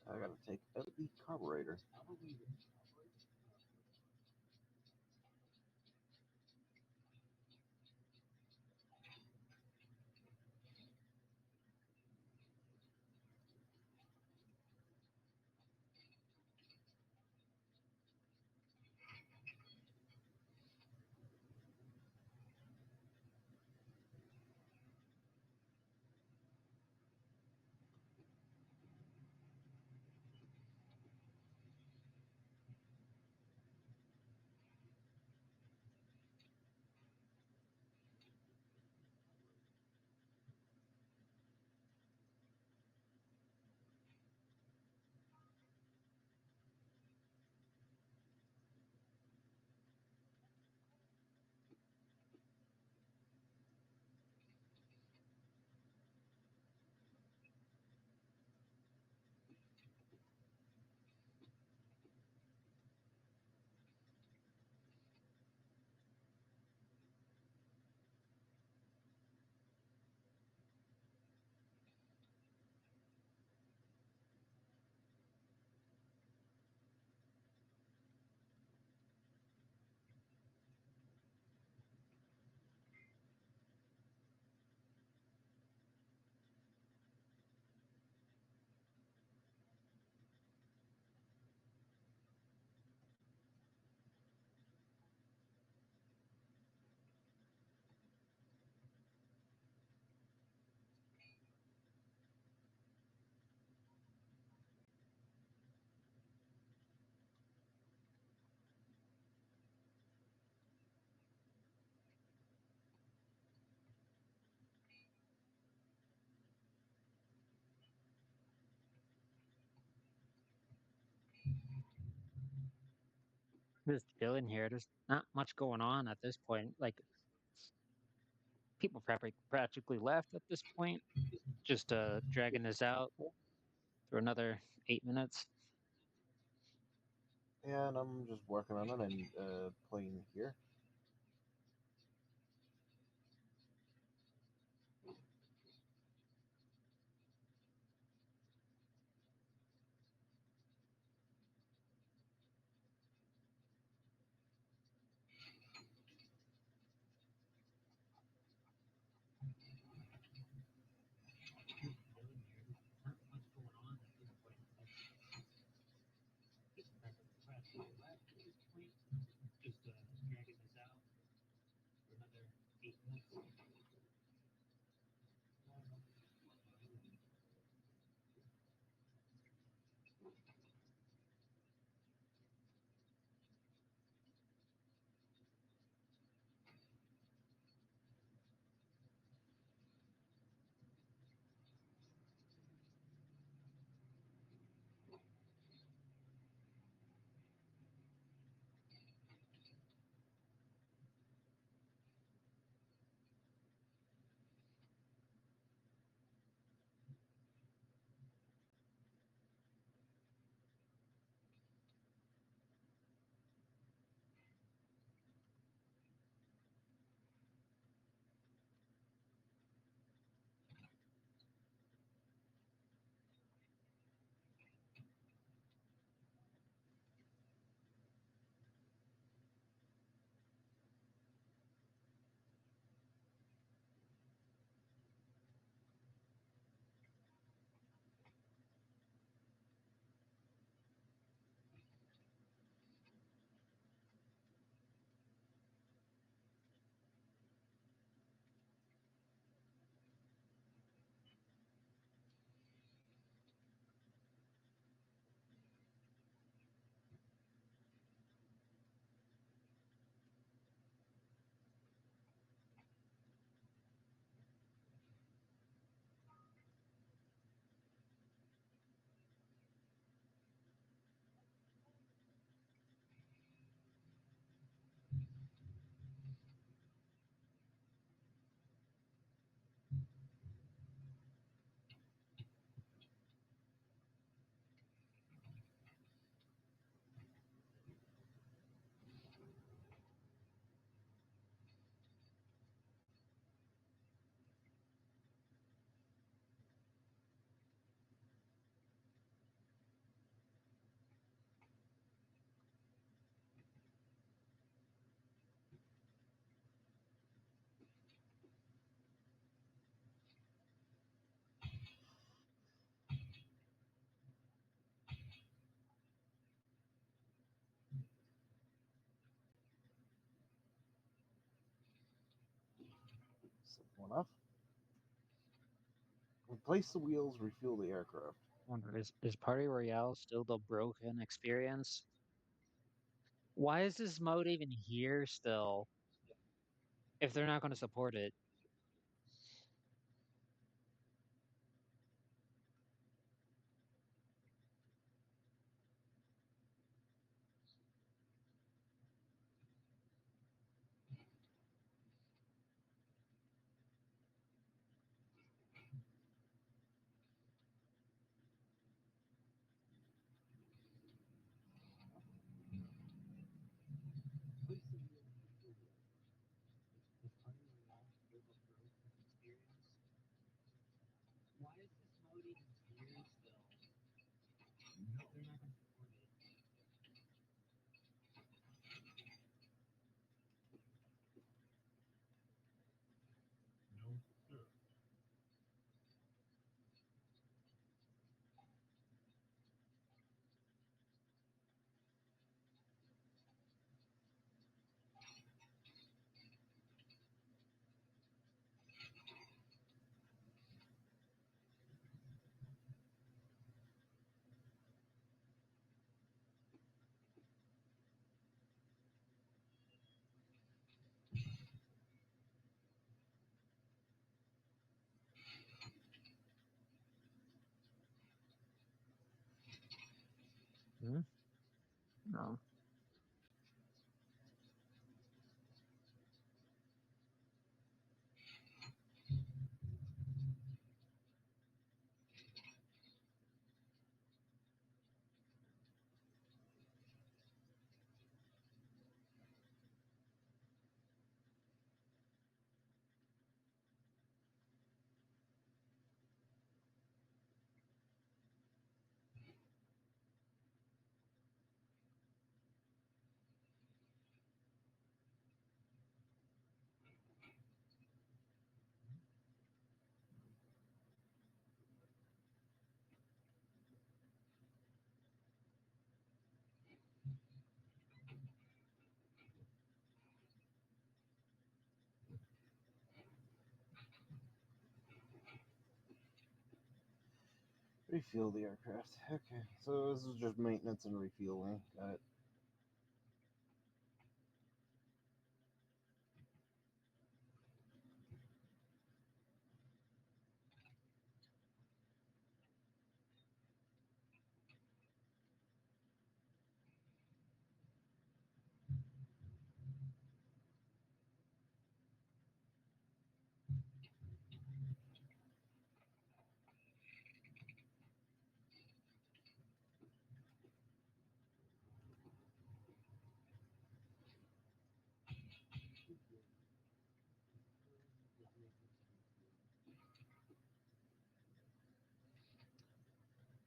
I gotta take out the carburetor. Just chilling here. There's not much going on at this point. Like people practically left at this point. Just dragging this out for another 8 minutes. And I'm just working on it and playing here. Just dragging this out for another 8 minutes. enough. Replace the wheels, refuel the aircraft. Wonder, is Party Royale still the broken experience? Why is this mode even here still? If they're not going to support it. Please see you in the video. Is Party Royale still the broken experience? Why is this mode even here still? If they're not going to support it. No, sir. Hmm? No. Refuel the aircraft. Okay, so this is just maintenance and refueling. Got it.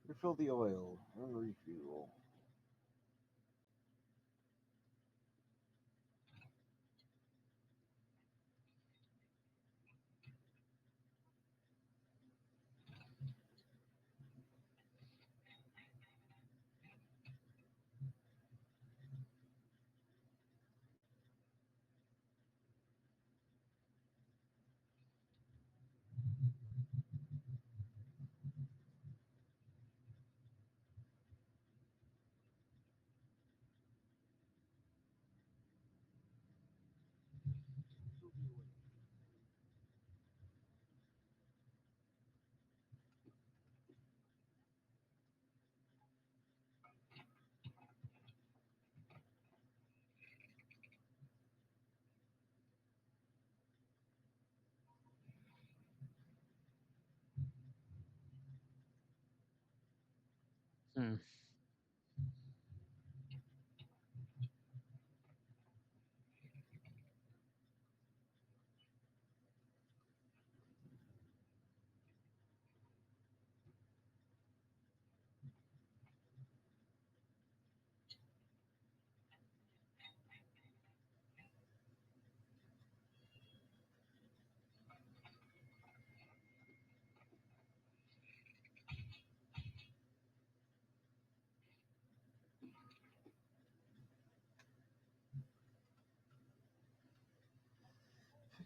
Refill the oil and refuel. Hmm.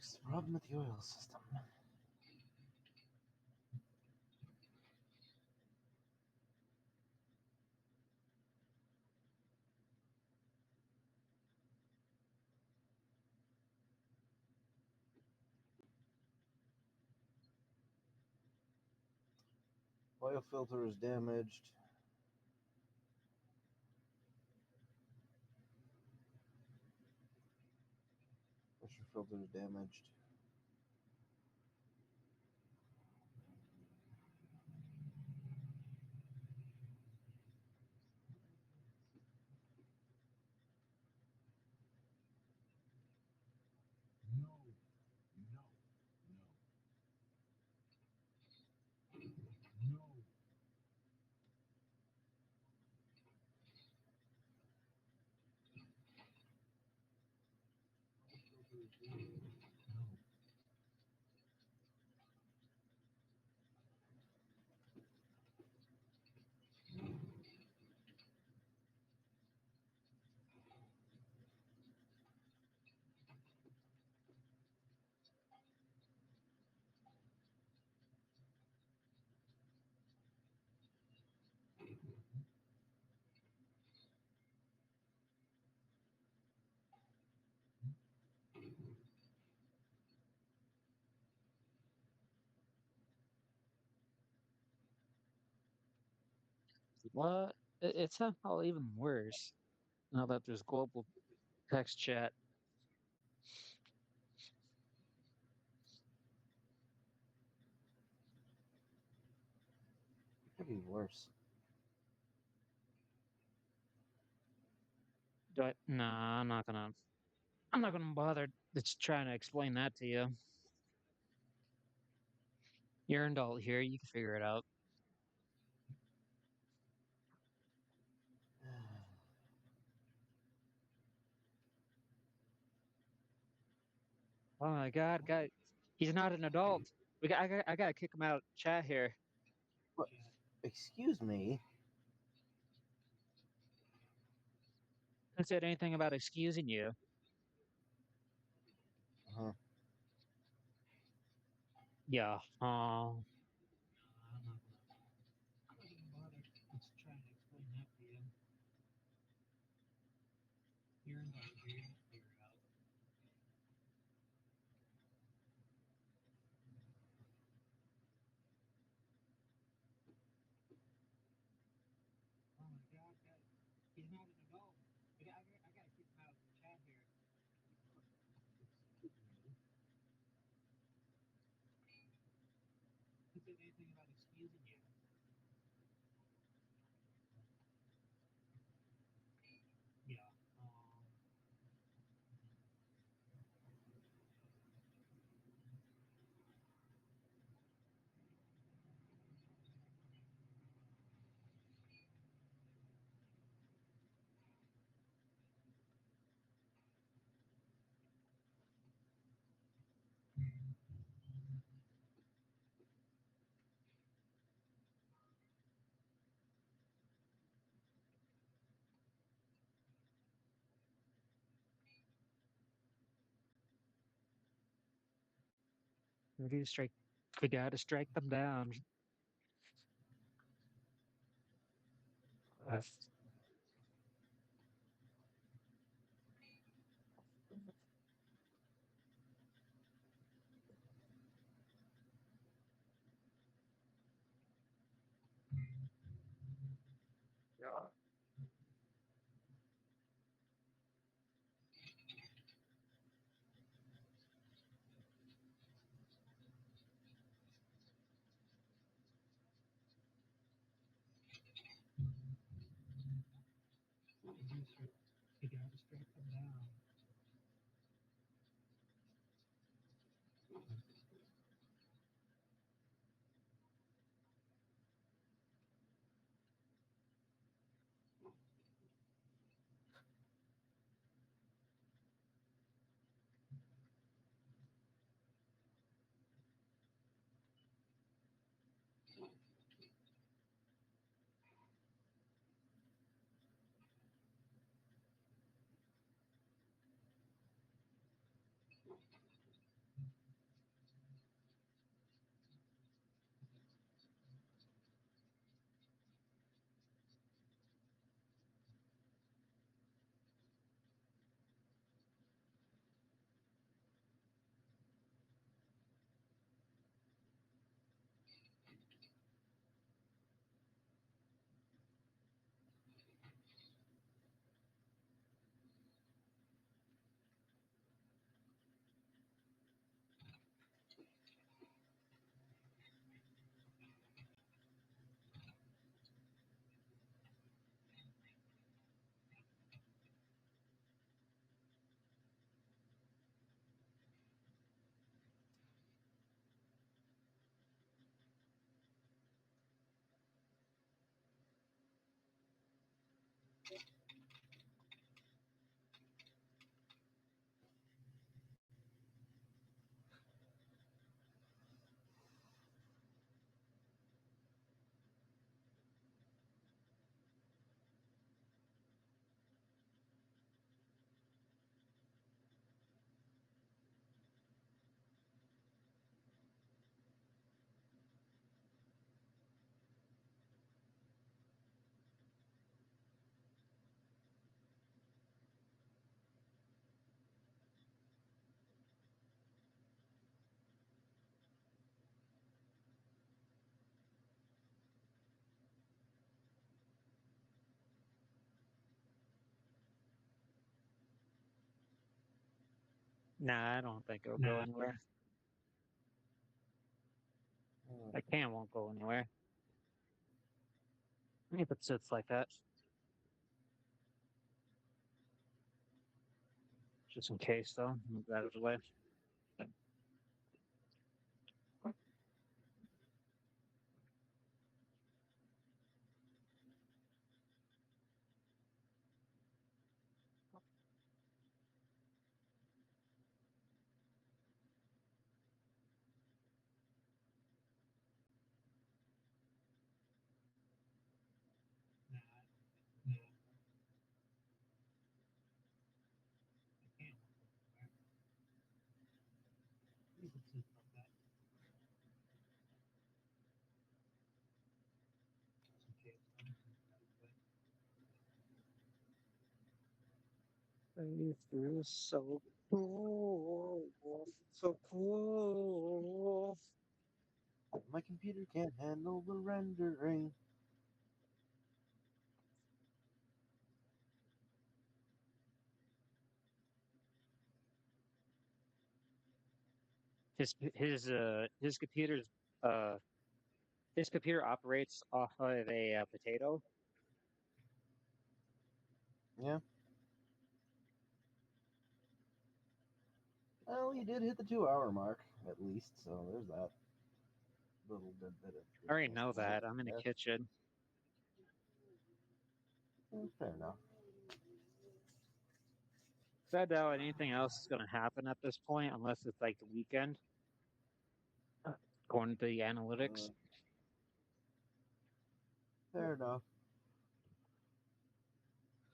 Fix the problem with the oil system. Oil filter is damaged. Pressure filter is damaged. No. No. No. No. No. What? It's somehow even worse now that there's global text chat. It could be worse. Do I? Nah, I'm not gonna. I'm not gonna bother. It's trying to explain that to you. You're an adult here. You can figure it out. Oh my God, guy, he's not an adult. I gotta kick him out of chat here. What? Excuse me. Who said anything about excusing you? Uh-huh. Yeah. I'm not gonna bother. Let's try and explain that to you. You're an adult here. You can figure it out. Oh my God, guys, he's not an adult. I gotta kick him out of the chat here. Who said anything about excusing you? Yeah. We gotta strike. We gotta strike them down. Uh, yeah. You gotta strike them down. Nah, I don't think it'll go anywhere. That can won't go anywhere. If it sits like that. Just in case, though. Move that out of the way. Nah, nah. I can't. If it sits like that. Just in case. I'm gonna move that out of the way. It is so cool. So cool. My computer can't handle the rendering. His computer's uh his computer operates off of a potato. Yeah. Well, you did hit the 2-hour mark, at least, so there's that little bit of. I already know that. I'm in the kitchen. Fair enough. I doubt anything else is going to happen at this point unless it's like the weekend. According to the analytics. Fair enough.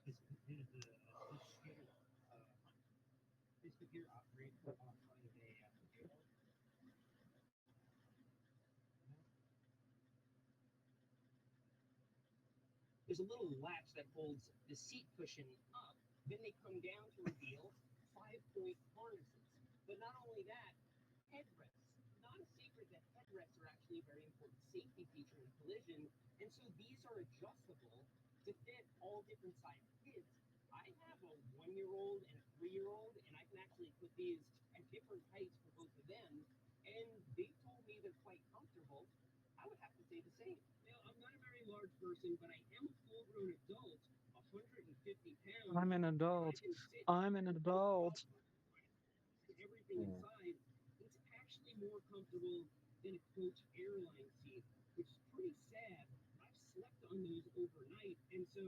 His computer operates off of a potato. There's a little latch that holds the seat cushion up. Then they come down to reveal 5-point harnesses. But not only that, headrests. Not a secret that headrests are actually a very important safety feature in collision, and so these are adjustable to fit all different size kids. I have a 1-year-old and a 3-year-old, and I can actually put these at different heights for both of them, and they told me they're quite comfortable. I would have to say the same. Now, I'm not a very large person, but I am a full-grown adult, 150 pounds. I'm an adult. I'm an adult. Everything inside, it's actually more comfortable than a coach airline seat, which is pretty sad. I've slept on those overnight, and so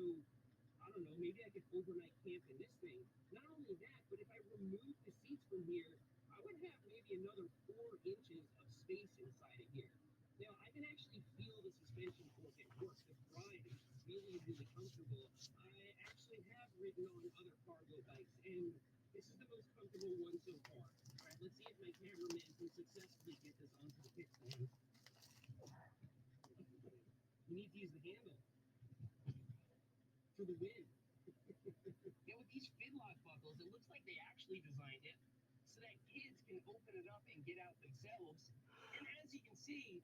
I don't know, maybe I could overnight camp in this thing. Not only that, but if I remove the seats from here, I would have maybe another 4 inches of space inside of here. Now, I can actually feel the suspension fork at work. The ride is really, really comfortable. I actually have ridden on other cargo bikes, and this is the most comfortable one so far. All right, let's see if my cameraman can successfully get this onto the kickstand. You need to use the handle for the win. Yeah, with these fidlock buckles, it looks like they actually designed it so that kids can open it up and get out themselves. And as you can see,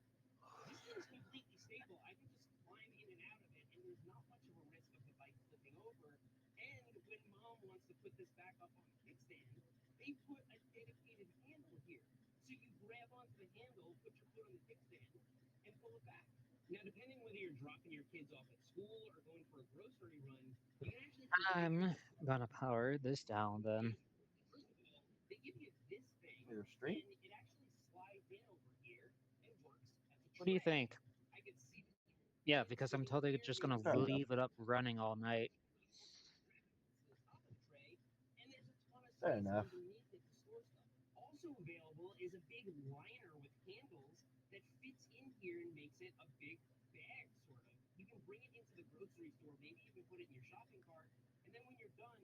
this thing's completely stable. I can just climb in and out of it, and there's not much of a risk of the bike flipping over. And when mom wants to put this back up on the kickstand, they put a dedicated handle here. So you grab onto the handle, put your foot on the kickstand, and pull it back. Now, depending whether you're dropping your kids off at school or going for a grocery run, you can actually I'm gonna power this down then. First of all, they give you this thing, Your stream? and it actually slides in over here and works as a What do you tray. think? I could see. Yeah, because I'm totally just gonna Fair enough. leave it up running all night. Fair space enough. underneath it to store stuff. Also available is a big liner with handles that fits in here and makes it a big bag, sort of. You can bring it into the grocery store, maybe even put it in your shopping cart, and then when you're done,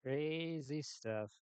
Crazy stuff.